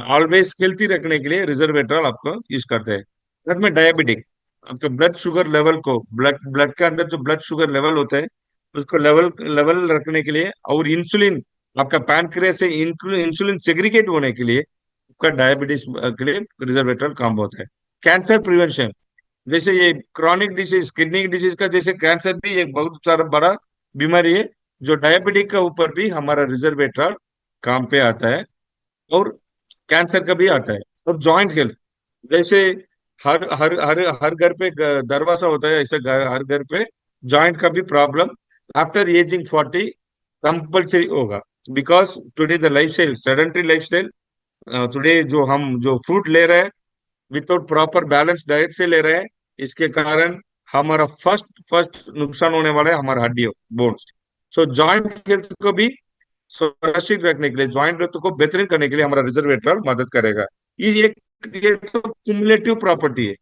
ऑलवेज हेल्थी रखने के लिए रिजर्वेट्रॉल आपको यूज करते हैं। साथ में डायबिटिक, आपके ब्लड शुगर लेवल को, ब्लड ब्लड के अंदर जो ब्लड शुगर लेवल होता है उसको लेवल लेवल रखने के लिए, और इंसुलिन, आपका पैनक्रियास से इंसुलिन सेग्रीगेट होने के लिए आपका डायबिटीज के लिए रिजर्वेट्रॉल काम होता है। कैंसर प्रिवेंशन, जैसे ये क्रॉनिक डिसीज, किडनी डिसीज का जैसे कैंसर भी एक बहुत सारा बड़ा बीमारी है, जो डायबिटिक के ऊपर भी हमारा रिजर्वेट्रॉल काम पे आता है। और कैंसर का भी आता है। और जॉइंट हेल्थ, जैसे हर हर हर हर घर पे दरवाजा होता है, ऐसे हर घर पे जॉइंट का भी प्रॉब्लम आफ्टर एजिंग 40 कंपल्सरी होगा। Because today the life style, sedentary life style, today जो हम जो फ्रूट ले रहे हैं विदाउट प्रॉपर बैलेंस डाइट से ले रहे हैं, इसके कारण हमारा फर्स्ट फर्स्ट नुकसान होने वाला है हमारा हड्डियों, बोन्स। सो जॉइंट हेल्थ को भी सुरक्षित रखने के लिए, जॉइंट हेल्थ को बेहतरीन करने के लिए हमारा रिजर्वेट्रॉल मदद करेगा। ये तो क्युमुलेटिव प्रॉपर्टी है।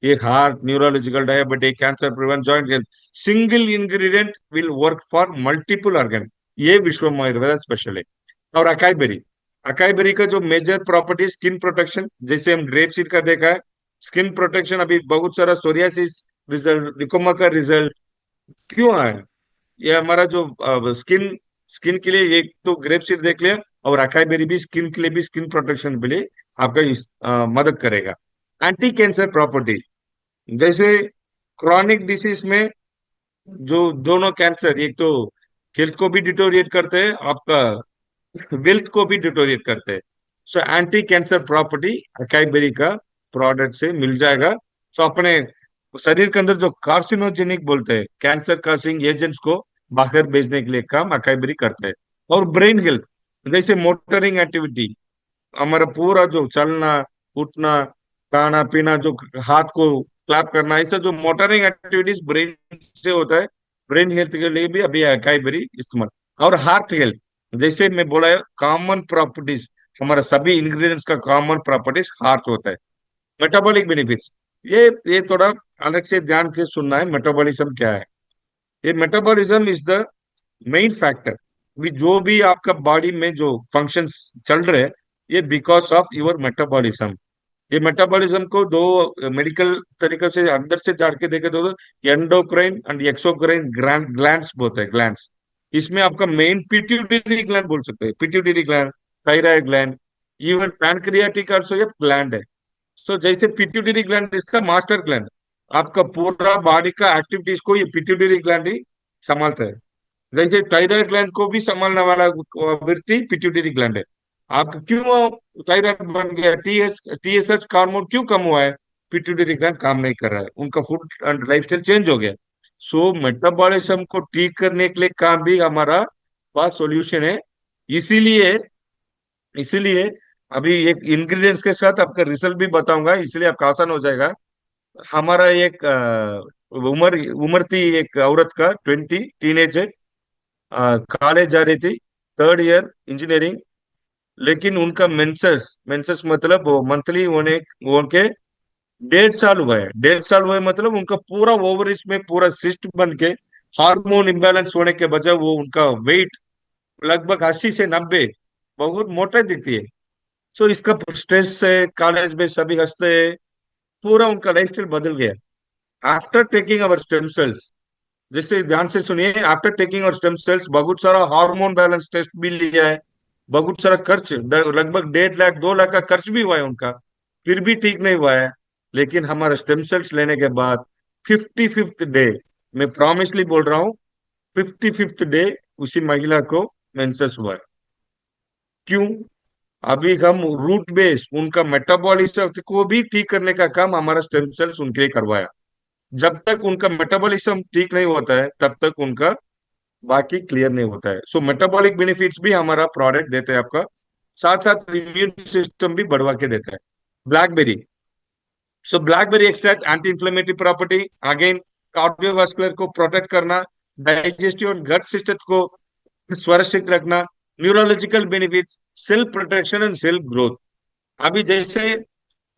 ये heart, neurological, diabetic, cancer prevent, joint health, single ingredient will work for multiple organ. ये विश्व आयुर्वेदा स्पेशल है। और अकाई बेरी, अकाई बेरी का जो मेजर प्रॉपर्टी, स्किन प्रोटेक्शन, जैसे हम ग्रेप सीड का देखा है, स्किन प्रोटेक्शन। अभी बहुत सारा सोरियासिस रिजल्ट, लिकोमा का रिजल्ट क्यों आया? ये हमारा जो स्किन स्किन के लिए एक तो ग्रेप सीड देख लिया, और अकाई बेरी भी स्किन के लिए भी, स्किन प्रोटेक्शन के लिए आपका मदद करेगा। एंटी कैंसर प्रॉपर्टी, जैसे क्रॉनिक डिसीज में जो दोनों कैंसर, एक तो हेल्थ को भी डिटोरिएट करते हैं, आपका वेल्थ को भी डिटोरिएट करते हैं। So anti cancer property acai berry का प्रोडक्ट से मिल जाएगा। सो अपने शरीर के अंदर जो कार्सिनोजेनिक बोलते हैं, कैंसर कासिंग एजेंट्स को बाहर भेजने के लिए काम अकाई बेरी करते हैं। और ब्रेन हेल्थ, जैसे मोटरिंग एक्टिविटी, हमारा पूरा जो चलना, उठना, खाना पीना, जो हाथ को क्लैप करना, ऐसा जो मोटरिंग एक्टिविटीज ब्रेन से होता है, ब्रेन हेल्थ के लिए भी अभी अकाई बेरी इस्तेमाल। और हार्ट हेल्थ, जैसे मैं बोला है कॉमन प्रॉपर्टीज, हमारा सभी इंग्रेडिएंट्स का कॉमन प्रॉपर्टीज हार्ट होता है। मेटाबॉलिक बेनिफिट्स, ये थोड़ा अलग से ध्यान के सुनना है, मेटाबॉलिज्म क्या है। ये metabolism is the main factor. भी जो भी आपका बॉडी में जो फंक्शंस चल रहे हैं, ये बिकॉज ऑफ योर मेटाबॉलिज्म। ये मेटाबॉलिज्म को दो मेडिकल तरीके से अंदर से जाड़ के देखे तो एंडोक्राइन एंड एक्सोक्राइन ग्लैंड्स बोलते हैं, ग्लैंड्स। इसमें आपका मेन पिट्यूटरी ग्लैंड बोल सकते हैं, pituitary gland, thyroid gland, even pancreatic also ये ग्लैंड है। सो जैसे पिट्यूटरी ग्लैंड इसका मास्टर ग्लैंड, आपका पूरा बॉडी का एक्टिविटीज को ये पिट्यूटरी ग्लैंड ही संभालता है। जैसे थायराइड ग्लैंड को भी संभालने वाला व्यक्ति पिट्यूटरी ग्लैंड है। आप क्यों थायराइड बन गया, टीएसएच हार्मोन क्यों कम हुआ है? पिट्यूटरी ग्लैंड काम नहीं कर रहा है, उनका फूड एंड लाइफस्टाइल चेंज हो गया। सो मेटाबॉलिज्म को ठीक करने के लिए काम भी हमारा पास सॉल्यूशन है। इसीलिए इसीलिए अभी एक इंग्रेडिएंट्स के साथ आपका रिजल्ट भी बताऊंगा, इसलिए आपका आसान हो जाएगा। हमारा एक उम्र उम्र थी एक औरत का, 20 टीनेज है, कॉलेज जा रही थी, थर्ड ईयर इंजीनियरिंग। लेकिन उनका मेंसेस मेंसेस मतलब वो मंथली होने उनके 1.5 साल हुआ है। 1.5 साल हुए मतलब उनका पूरा ओवरिज में पूरा सिस्ट बन के हार्मोन इम्बैलेंस होने के वजह वो उनका वेट लगभग 80 से 90, बहुत मोटा दिखती है। सो इसका स्ट्रेस से कॉलेज में सभी हंसते हैं, पूरा उनका लाइफस्टाइल बदल गया। After taking our stem cells, जैसे ध्यान से सुनिए, आफ्टर टेकिंग और स्टेम सेल्स बहुत सारा हार्मोन बैलेंस टेस्ट भी लिया है, बहुत सारा खर्च, लगभग 1.5 लाख 2 लाख का खर्च भी हुआ है उनका, फिर भी ठीक नहीं हुआ है। लेकिन हमारा स्टेम सेल्स लेने के बाद 55th डे, मैं प्रॉमिसली बोल रहा हूँ, 55th डे उसी महिला को मेंसेस हुआ है। क्यों? अभी हम रूट बेस उनका मेटाबॉलिज्म को भी ठीक करने का काम हमारा स्टेम सेल्स उनके लिए करवाया। जब तक उनका मेटाबॉलिज्म ठीक नहीं होता है तब तक उनका बाकी क्लियर नहीं होता है। सो मेटाबॉलिक बेनिफिट्स भी हमारा प्रोडक्ट देते हैं आपका, साथ साथ इम्यून सिस्टम भी बढ़वा के देता है। Blackberry, so blackberry extract anti inflammatory property, again cardiovascular को प्रोटेक्ट करना, डाइजेस्टिव और गट सिस्टम को सुरक्षित रखना, neurological benefits, cell protection and cell growth. अभी जैसे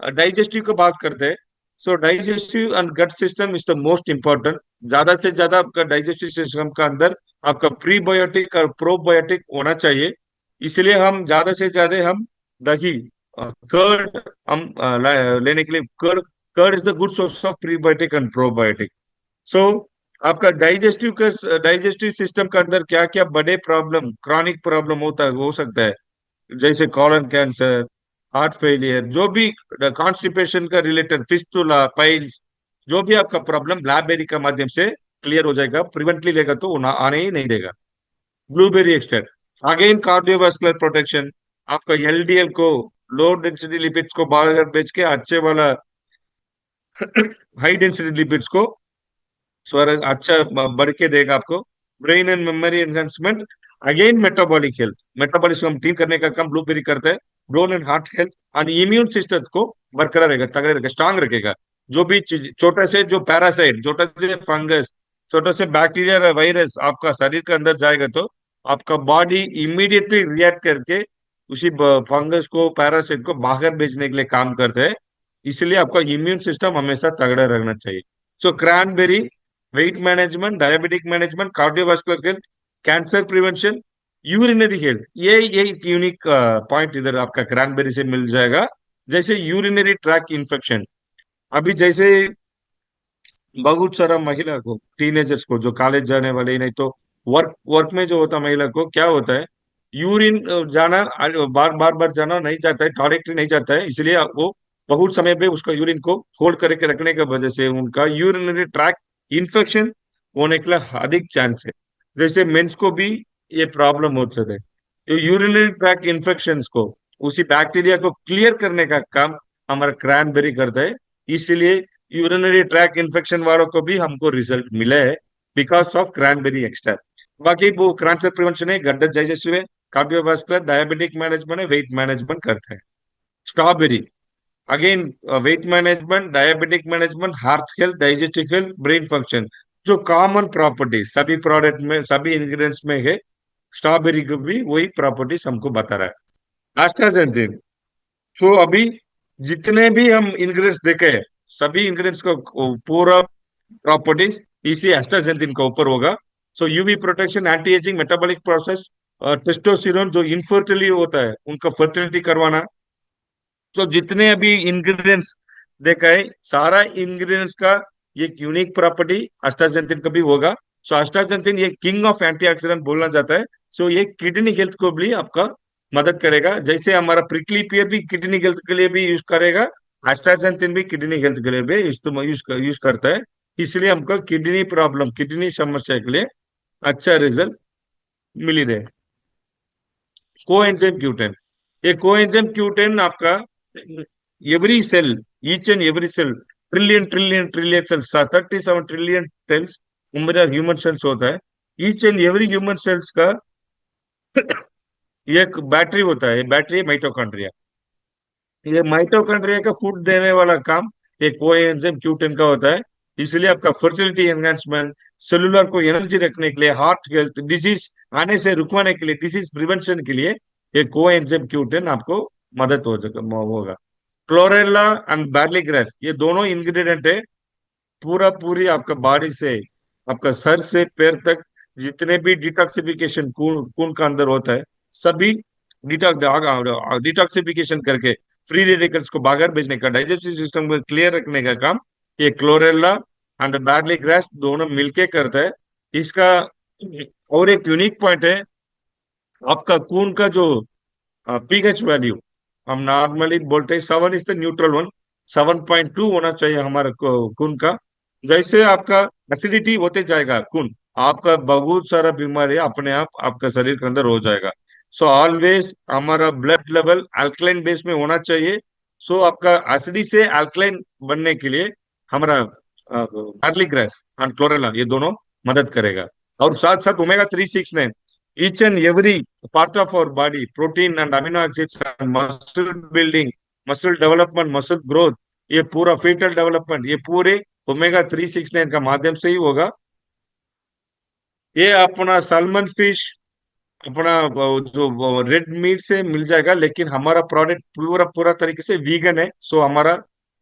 डाइजेस्टिव की बात करते हैं, so digestive and gut system is the most important. ज्यादा से ज्यादा आपका डाइजेस्टिव सिस्टम का अंदर आपका प्रीबायोटिक और प्रोबायोटिक होना चाहिए। इसलिए हम ज्यादा से ज्यादा हम दही, कर्ड हम लेने के लिए, curd, curd is the good source of prebiotic and probiotic. So आपका डाइजेस्टिव सिस्टम का अंदर क्या क्या बड़े प्रॉब्लम, क्रॉनिक प्रॉब्लम होता है, हो सकता है, जैसे कॉलन कैंसर, हार्ट फेलियर, जो भी कॉन्स्टिपेशन का रिलेटेड, फिस्टुला, पाइल्स, जो भी आपका प्रॉब्लम ब्लैकबेरी का माध्यम से क्लियर हो जाएगा। प्रिवेंटली लेगा तो वो आने ही नहीं देगा। Blueberry extract, again cardiovascular protection, आपका एलडीएल को, लो डेंसिटी लिपिड्स को बाहर बेच के अच्छे वाला हाई डेंसिटी लिपिड्स को स्वर अच्छा बढ़ के देगा आपको। Brain and memory enhancement, again metabolic health, metabolism हम ठीक करने का काम ब्लूबेरी करता है। ब्रोन एंड हार्ट हेल्थ और इम्यून सिस्टम को बरकरार रहेगा, तगड़े रहेगा, स्ट्रांग रखेगा। जो भी चीज, छोटे से जो पैरासाइट, छोटे से फंगस, छोटे से बैक्टीरिया, वायरस आपका शरीर के अंदर जाएगा तो आपका बॉडी इमीडिएटली रिएक्ट करके उसी फंगस को, पैरासाइट को बाहर भेजने के लिए काम करते हैं। इसलिए आपका इम्यून सिस्टम हमेशा तगड़ा रहना चाहिए। So cranberry, weight management, diabetic management, cardiovascular health, cancer prevention, urinary health, ये एक यूनिक पॉइंट इधर आपका क्रैनबेरी से मिल जाएगा। जैसे यूरिनरी ट्रैक इन्फेक्शन, अभी जैसे बहुत सारा महिला को, टीनेजर्स को, जो कॉलेज जाने वाले ही नहीं तो वर्क वर्क में जो होता है, महिला को क्या होता है, यूरिन जाना, बार बार बार जाना नहीं चाहता है, टॉयलेट नहीं जाता है, इसलिए वो बहुत समय पे उसका यूरिन को होल्ड करके रखने की वजह से उनका यूरिनरी ट्रैक इन्फेक्शन होने के लिए अधिक चांस है। जैसे मेंस को भी ये प्रॉब्लम होते थे, तो यूरिनरी ट्रैक इन्फेक्शन को, उसी बैक्टीरिया को क्लियर करने का काम हमारा क्रैनबेरी करता है। इसलिए यूरिनरी ट्रैक इन्फेक्शन वालों को भी हमको रिजल्ट मिले है बिकॉज ऑफ क्रैनबेरी एक्सट्रैक्ट। बाकी वो कैंसर प्रिवेंशन है, गट डाइजेस्टिव है, कार्डियोवास्कुलर, डायबिटिक मैनेजमेंट है, वेट मैनेजमेंट करते हैं। Strawberry, again wait management, diabetic management, heart health, digestive health, brain function, जो कॉमन प्रॉपर्टी सभी प्रोडक्ट में, सभी इंग्रेडिएंट्स में है, स्ट्रॉबेरी को भी वही प्रॉपर्टीज हमको बता रहा है। एस्ट्राजेनेटिन, सो अभी जितने भी हम इंग्रेडिएंट्स देखे हैं, सभी इंग्रेडिएंट्स को पूरा प्रॉपर्टीज इसी एस्ट्राजेनेटिन का ऊपर होगा। So UV protection, anti ageing, metabolic process, testosterone जो इनफर्टिलिटी होता है उनका फर्टिलिटी करवाना। तो जितने अभी इंग्रेडिएंट्स देखा है, सारा इंग्रेडिएंट्स का एक यूनिक प्रॉपर्टी अष्टाजेंथिन का भी होगा। सो अष्टाजेंथिन ये किंग ऑफ एंटीऑक्सीडेंट बोलना जाता है। सो ये किडनी हेल्थ को भी आपका मदद करेगा, जैसे हमारा प्रिकली पियर भी किडनी हेल्थ के लिए भी यूज करेगा, अष्टाजेंथिन भी किडनी हेल्थ के लिए भी यूज करता है। इसलिए हमको किडनी प्रॉब्लम, किडनी समस्या के लिए अच्छा रिजल्ट मिली रहे। कोएंजाइम क्यूटेन, ये कोएंजाइम क्यूटेन आपका every cell, each and every cell, trillion trillion trillion cells, 37 trillion cells मेरा ह्यूमन सेल्स होता है। Each and every human cells का एक बैटरी होता है, बैटरी माइटोकॉन्ड्रिया। ये माइटोकॉन्ड्रिया का फूड देने वाला काम ये कोएंजाइम क्यूटेन का होता है। इसलिए आपका फर्टिलिटी एनहांसमेंट, सेलुलर को एनर्जी रखने के लिए, हार्ट हेल्थ, डिजीज आने से रुकवाने के लिए, डिजीज प्रिवेंशन के लिए ये कोएंजाइम क्यूटेन आपको मदद होगा। क्लोरेला एंड बार्ली ग्रास, ये दोनों इंग्रेडिएंट है, पूरा पूरी आपका बॉडी से, आपका सर से पैर तक जितने भी डिटॉक्सिफिकेशन खून का अंदर होता है, सभी डिटॉक्सिफिकेशन करके फ्री रेडिकल्स को बाहर भेजने का, डाइजेस्टिव सिस्टम को क्लियर रखने का काम ये क्लोरेला एंड बार्ली ग्रास दोनों मिलके करता है। इसका और एक यूनिक पॉइंट है, आपका खून का जो पीएच वैल्यू, हम नॉर्मली बोलते हैं 7 इज द न्यूट्रल वन, 7.2 होना चाहिए हमारा खून का। जैसे आपका एसिडिटी होते जाएगा खून, आपका बहुत सारा बीमारी अपने आप आपका शरीर के अंदर हो जाएगा। सो ऑलवेज हमारा ब्लड लेवल अल्कलाइन बेस में होना चाहिए। सो आपका एसिडी से अल्कलाइन बनने के लिए हमारा गार्लिक ग्रास एंड क्लोरेला, ये दोनों मदद करेगा। और साथ साथ omega 369, each and every part of our body, protein and amino acids, muscle building, muscle development, muscle growth, ये पूरा फीटल डेवलपमेंट, ये पूरे ओमेगा 369 का माध्यम से ही होगा। ये अपना सालमन फिश, अपना जो रेड मीट से मिल जाएगा, लेकिन हमारा प्रोडक्ट पूरा पूरा तरीके से वीगन है। सो हमारा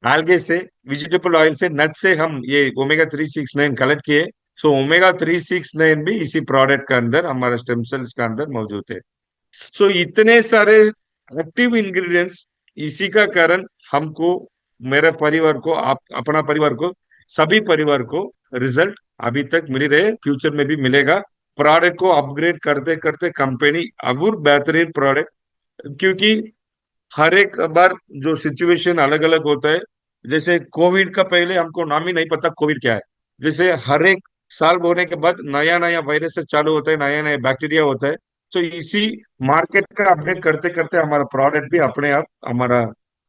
algae से, वेजिटेबल ऑयल से, नट से हम ये ओमेगा 369 कलेक्ट किए। सो ओमेगा 369 भी इसी प्रोडक्ट के अंदर, हमारे स्टेम सेल्स के अंदर मौजूद है। सो इतने सारे एक्टिव इंग्रेडिएंट्स, इसी का कारण हमको, मेरे परिवार को, आप अपना परिवार को, सभी परिवार को रिजल्ट अभी तक मिल रहे, फ्यूचर में भी मिलेगा। प्रोडक्ट को अपग्रेड करते करते कंपनी और बेहतरीन प्रोडक्ट, क्योंकि हर एक बार जो सिचुएशन अलग अलग होता है। जैसे कोविड का पहले हमको नाम ही नहीं पता कोविड क्या है। जैसे हर एक साल होने के बाद नया नया वायरस चालू होता है, नया नया बैक्टीरिया होता है। तो इसी मार्केट का अपडेट करते करते हमारा प्रोडक्ट भी अपने आप हमारा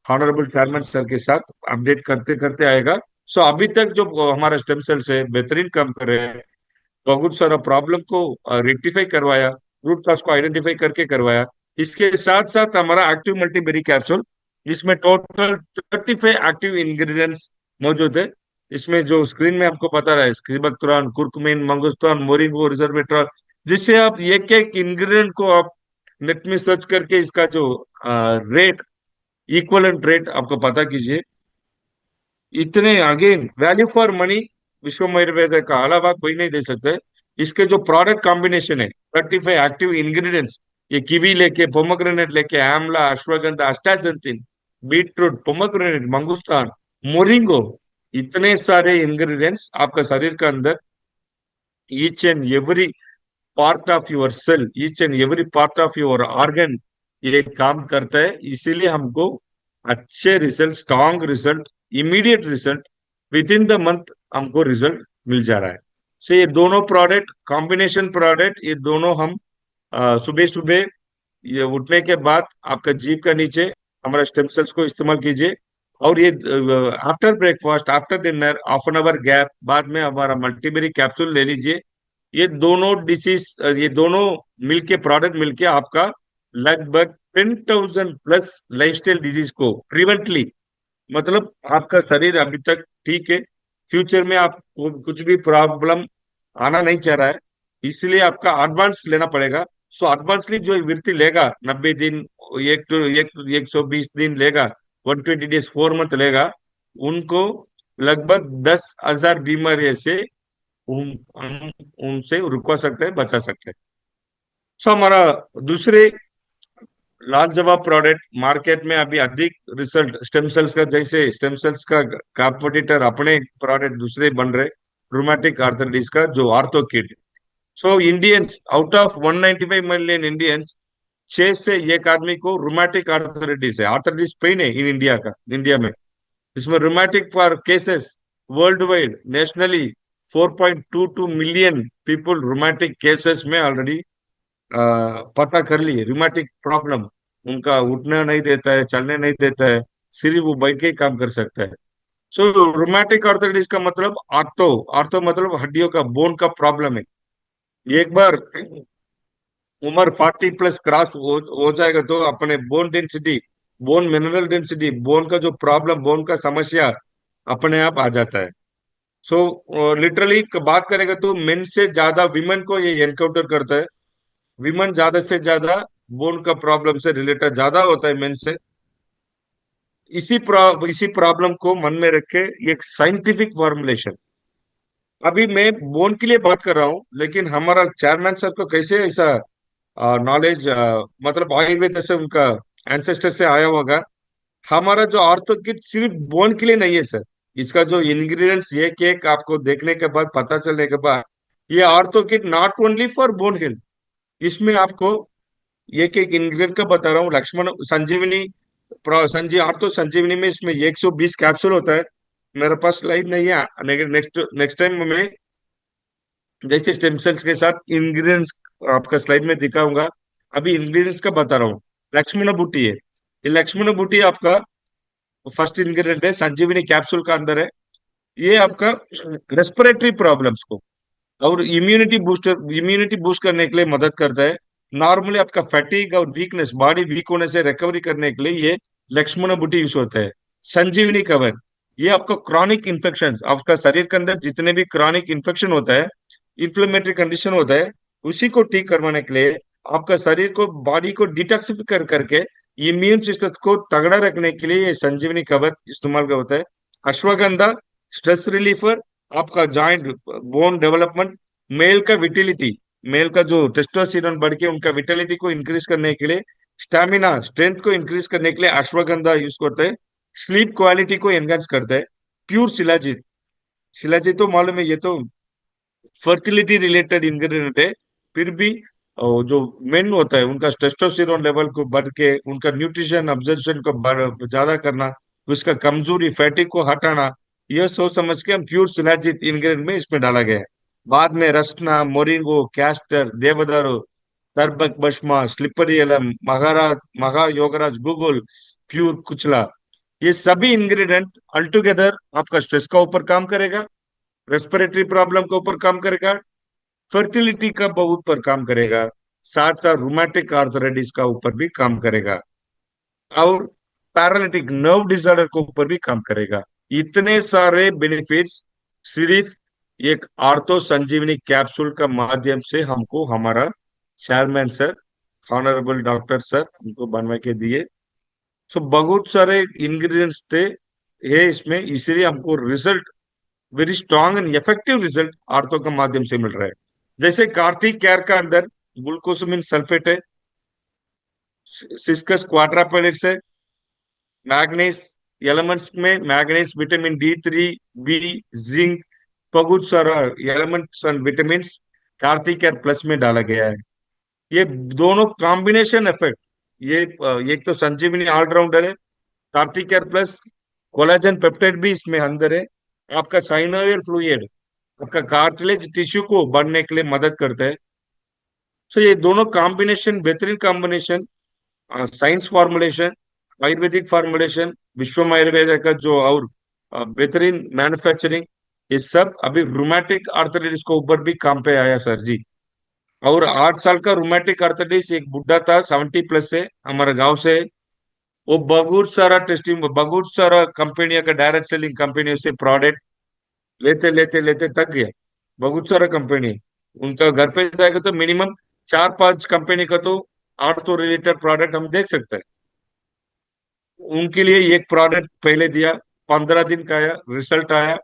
ऑनरेबल चेयरमैन सर के साथ अपडेट करते करते आएगा। सो अभी तक जो हमारा स्टेम सेल्स है बेहतरीन काम कर रहे हैं, बहुत सारा प्रॉब्लम को रेक्टिफाई करवाया, रूट कॉज को आइडेंटिफाई करके करवाया। इसके साथ साथ हमारा एक्टिव मल्टीबेरी कैप्सूल, इसमें टोटल 35 एक्टिव इंग्रेडिएंट्स मौजूद है। इसमें जो स्क्रीन में आपको बता रहा है, स्क्रीबक्ट्रॉन, कुर्कुमिन, मंगोस्तान, मोरिंगो, रिजर्वेट्रॉल, जिससे आप एक एक इंग्रेडिएंट को आप नेट में सर्च करके इसका जो रेट, इक्वलेंट रेट आपको पता कीजिए। इतने अगेन वैल्यू फॉर मनी विश्व आयुर्वेद का अलावा कोई नहीं दे सकता है। इसके जो प्रोडक्ट कॉम्बिनेशन है, 35 एक्टिव इंग्रेडिएंट्स, ये कीवी लेके, पोमोग्रेनेट लेके, amla, ashwagandha, astaxanthin, beetroot, pomegranate, mangosteen, moringa, इतने सारे इंग्रेडिएंट्स आपका शरीर के अंदर, each and every part of your cell, each and every part of your organ ये काम करता है। इसीलिए हमको अच्छे result, strong result, immediate result, within the month हमको रिजल्ट मिल जा रहा है। सो ये दोनों प्रोडक्ट, कॉम्बिनेशन प्रोडक्ट, ये दोनों हम सुबह सुबह ये उठने के बाद आपका जीभ का नीचे हमारा स्टेम सेल्स को इस्तेमाल कीजिए। और ये after breakfast, after dinner, half an hour gap बाद में हमारा मल्टीबेरी कैप्सूल ले लीजिए। ये दोनों डिसीज, ये दोनों मिलके, प्रोडक्ट मिलके आपका लगभग 10,000+ लाइफस्टाइल डिजीज को प्रिवेंटली, मतलब आपका शरीर अभी तक ठीक है, फ्यूचर में आपको कुछ भी प्रॉब्लम आना नहीं चाह रहा है, इसलिए आपका एडवांस लेना पड़ेगा। सो एडवांसली जो व्यक्ति लेगा 90 दिन, एक तो एक 120 दिन लेगा, 120 डेज, 4 मंथ लेगा, उनको लगभग 10,000 बीमारियों से उनसे रुकवा सकते हैं, बचा सकते हैं। सो हमारा दूसरे लाजवाब प्रोडक्ट मार्केट में अभी अधिक रिजल्ट, स्टेम सेल्स का, जैसे स्टेम सेल्स का कॉम्पिटिटर अपने प्रोडक्ट दूसरे बन रहे, रूमेटिक आर्थराइटिस का जो आर्थोकिड। So Indians, out of 195 million Indians, 6 से 1 आदमी को रूमेटिक आर्थराइटिस है, आर्थराइटिस पेन है इन इंडिया का, इंडिया में। इसमें rheumatic for cases worldwide, nationally 4.22 million people rheumatic cases में ऑलरेडी पता कर लिए। रूमेटिक प्रॉब्लम उनका उठना नहीं देता है, चलने नहीं देता है, सिर्फ वो बैठ के ही काम कर सकता है। सो रूमेटिक आर्थराइटिस का मतलब आर्थो, आर्थो मतलब हड्डियों का, बोन का प्रॉब्लम है। एक बार उम्र 40+ क्रॉस हो जाएगा तो अपने bone density, bone mineral density, bone का जो प्रॉब्लम, बोन का समस्या अपने आप आ जाता है। सो लिटरली बात करेगा तो मेन से ज्यादा विमेन को ये एनकाउंटर करता है। विमेन ज्यादा से ज्यादा बोन का प्रॉब्लम से रिलेटेड ज्यादा होता है मेन से। इसी प्रॉब्लम को मन में रख के एक साइंटिफिक फॉर्मुलेशन, अभी मैं बोन के लिए बात कर रहा हूँ, लेकिन हमारा चेयरमैन सर को कैसे ऐसा नॉलेज, मतलब आयुर्वेद से उनका एंसेस्टर से आया होगा। हमारा जो ऑर्थो किट सिर्फ बोन के लिए नहीं है सर, इसका जो इंग्रेडिएंट्स एक एक आपको देखने के बाद, पता चलने के बाद, ये ortho kit not only for bone health. इसमें आपको एक एक इंग्रेडिएंट का बता रहा हूँ। लक्ष्मण संजीवनी, ऑर्थो संजीवनी में इसमें 120 कैप्सूल होता है। मेरे पास स्लाइड नहीं है, नेक्स्ट नेक्स्ट टाइम में जैसे स्टेम सेल्स के साथ इंग्रेडिएंट्स आपका स्लाइड में दिखाऊंगा। अभी इंग्रेडिएंट्स का बता रहा हूँ। लक्ष्मण बूटी है, ये लक्ष्मण बूटी आपका फर्स्ट इंग्रेडिएंट है, संजीवनी कैप्सूल का अंदर है। ये आपका रेस्पिरेटरी प्रॉब्लम्स को और इम्यूनिटी बूस्ट करने के लिए मदद करता है। नॉर्मली आपका फैटिक और वीकनेस, बॉडी वीक होने से रिकवरी करने के लिए ये लक्ष्मण बूटी यूज होता है। संजीवनी कवर, ये आपका क्रॉनिक इन्फेक्शन, आपका शरीर के अंदर जितने भी क्रॉनिक इन्फेक्शन होता है, इन्फ्लेमेटरी कंडीशन होता है, उसी को ठीक करवाने के लिए, आपका शरीर को, बॉडी को डिटॉक्सिफिक करके इम्यून सिस्टम को तगड़ा रखने के लिए ये संजीवनी कवच इस्तेमाल का होता है। अश्वगंधा, स्ट्रेस रिलीफर, आपका जॉइंट बोन डेवलपमेंट, मेल का विटिलिटी, मेल का जो टेस्टोस्टेरोन बढ़ के उनका विटिलिटी को इंक्रीज करने के लिए, स्टैमिना स्ट्रेंथ को इंक्रीज करने के लिए अश्वगंधा यूज करते हैं। स्लीप क्वालिटी को एनहांस करता है। प्योर शिलाजीत, शिलाजीत तो मालूम है, ये तो फर्टिलिटी रिलेटेड इंग्रेडिएंट है। फिर भी जो मेन होता है उनका टेस्टोस्टेरोन लेवल को बढ़ के उनका न्यूट्रिशन अब्जॉर्प्शन को ज्यादा करना, उसका कमजोरी फैटिक को हटाना, यह सोच समझ के हम प्योर शिलाजीत इंग्रेडिएंट में इसमें डाला गया है। बाद में रसना, मोरिंगो, कैस्टर, देवदारू, तरबक बश्मा, स्लिपरी एलम, महाराज, महा योगराज, गूगल, प्योर कुचला, ये सभी इंग्रेडिएंट अल्टुगेदर आपका स्ट्रेस का ऊपर काम करेगा, रेस्पिरेटरी प्रॉब्लम के ऊपर काम करेगा, फर्टिलिटी का बहुत पर काम करेगा, साथ साथ रूमेटिक आर्थराइटिस का ऊपर भी काम करेगा, और पैरालिटिक नर्व डिसऑर्डर के ऊपर भी काम करेगा। इतने सारे बेनिफिट्स सिर्फ एक आर्थो संजीवनी कैप्सूल का माध्यम से हमको हमारा chairman sir, honourable doctor sir हमको बनवा के दिए। सो बहुत सारे इंग्रेडिएंट्स थे ये इसमें, इसलिए हमको result, very strong and effective result ortho के माध्यम से मिल रहा है। जैसे कार्टिक केयर का अंदर ग्लूकोसमिन सल्फेट है, सिस्कस क्वाड्रापेलेट्स है, मैग्नीज, एलिमेंट्स में manganese, vitamin D3, B, zinc, बहुत सारा एलिमेंट्स एंड विटामिन कार्टिक केयर प्लस में डाला गया है। ये दोनों कॉम्बिनेशन इफेक्ट, ये एक तो संजीवनी ऑलराउंडर है, Kartik care plus collagen peptide भी इसमें अंदर है, आपका साइनोवियल फ्लूइड आपका कार्टिलेज टिश्यू को बढ़ने के लिए मदद करता है। सो ये दोनों कॉम्बिनेशन, बेहतरीन combination, science formulation, Ayurvedic formulation, विश्व आयुर्वेद का जो और बेहतरीन मैन्युफैक्चरिंग, ये सब अभी रूमेटिक आर्थराइटिस के ऊपर भी काम पे आया सर जी। और 8 साल का रूमेटिक आर्थराइटिस एक बुढ़ा था, 70+ से, हमारे गांव से, वो बहुत सारा टेस्टिंग, बहुत सारा कंपनियों का, डायरेक्ट सेलिंग कंपनियों से प्रोडक्ट लेते लेते लेते थक गया। बहुत सारा कंपनी, उनका घर पे जाएगा तो मिनिमम 4-5 कंपनी का तो आर्थो रिलेटेड प्रोडक्ट हम देख सकते हैं। उनके लिए एक प्रोडक्ट पहले दिया, 15 दिन का आया, रिजल्ट आया।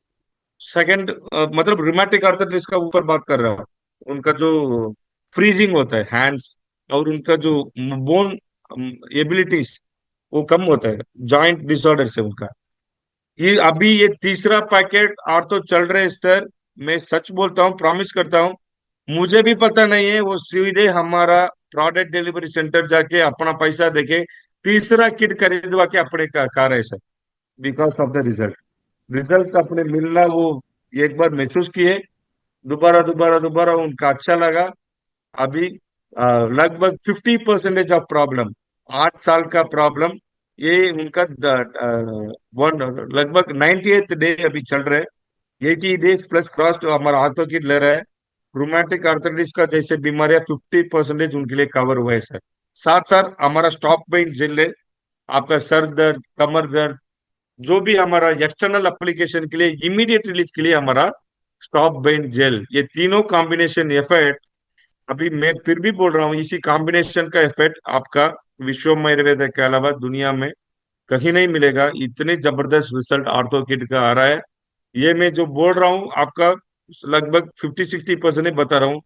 सेकंड, मतलब रिमेटिक आर्थराइटिस का ऊपर बात कर रहा हूँ, उनका जो फ्रीजिंग होता है हैंड्स, और उनका जो बोन एबिलिटीज वो कम होता है, जॉइंट डिसऑर्डर से उनका। ये अभी ये तीसरा पैकेट और तो चल रहे सर, मैं सच बोलता हूँ, प्रॉमिस करता हूँ, मुझे भी पता नहीं है, वो सीधे हमारा प्रोडक्ट डिलीवरी सेंटर जाके अपना पैसा देके तीसरा किट खरीदवा के अपने का रहे sir, because of the result. Result अपने मिलना वो एक बार महसूस किए, दोबारा दोबारा दोबारा उनका अच्छा लगा। अभी लगभग 50% ऑफ प्रॉब्लम, 8 साल का प्रॉब्लम, ये उनका वन, लगभग 98th डे अभी चल रहा है। 80 डेज प्लस क्रॉस जो हमारा हाथों की ले रहा है। रोमैटिक आर्थराइटिस का जैसे बीमारियां 50% उनके लिए कवर हुआ है सर। साथ साथ हमारा स्टॉप पेन जेल है, आपका सर दर्द, कमर दर्द, जो भी हमारा एक्सटर्नल एप्लीकेशन के लिए, इमीडिएट रिलीफ के लिए हमारा स्टॉप पेन जेल, ये तीनों कॉम्बिनेशन इफेक्ट, अभी मैं फिर भी बोल रहा हूँ, इसी कॉम्बिनेशन का इफेक्ट आपका विश्व आयुर्वेद के अलावा दुनिया में कहीं नहीं मिलेगा। इतने जबरदस्त रिजल्ट आर्थो किट का आ रहा है। ये मैं जो बोल रहा हूँ आपका लगभग 50-60% बता रहा हूँ।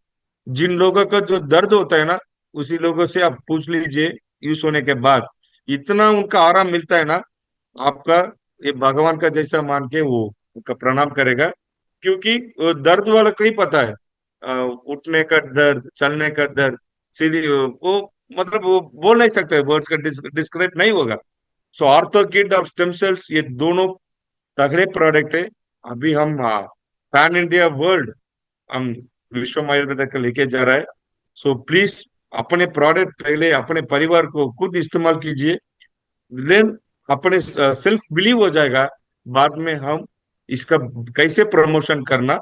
जिन लोगों का जो दर्द होता है ना, उसी लोगों से आप पूछ लीजिए, यूज होने के बाद इतना उनका आराम मिलता है ना, आपका ये भगवान का जैसा मान के वो उनका प्रणाम करेगा। क्योंकि वो दर्द वाला को ही पता है, उठने का दर्द, चलने का दर्द, सीधी वो, मतलब वो बोल नहीं सकते, वर्ड्स का डिस्क्राइब नहीं होगा। सो ऑर्थो किड और स्टेम सेल्स, ये दोनों तगड़े प्रोडक्ट है। अभी हम पैन इंडिया वर्ल्ड, हम विश्व आयुर्वेद का लेके जा रहा है। सो प्लीज अपने प्रोडक्ट पहले अपने परिवार को खुद इस्तेमाल कीजिए, देन अपने सेल्फ बिलीव हो जाएगा। बाद में हम इसका कैसे प्रमोशन करना,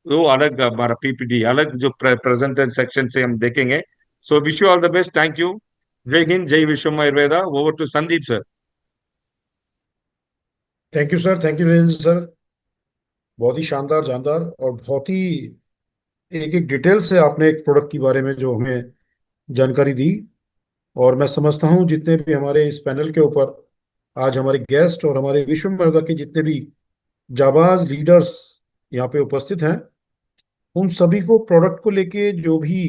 वो अलग हमारा पीपीटी अलग जो प्रेजेंटेशन सेक्शन से हम देखेंगे। So wish you all the best, thank you. जय हिंद, जय Vishwa Ayurveda. Over to Sandeep sir. Thank you sir, thank you sir. बहुत ही शानदार जानदार और बहुत ही एक एक डिटेल से आपने एक प्रोडक्ट के बारे में जो हमें जानकारी दी। और मैं समझता हूँ जितने भी हमारे इस पैनल के ऊपर आज हमारे गेस्ट और हमारे विश्व मर्दा के जितने भी जाबाज लीडर्स यहाँ पे उपस्थित हैं, उन सभी को प्रोडक्ट को लेके जो भी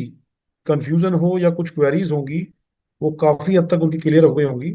कंफ्यूजन हो या कुछ क्वेरीज होंगी वो काफ़ी हद तक उनकी क्लियर हो गई होंगी।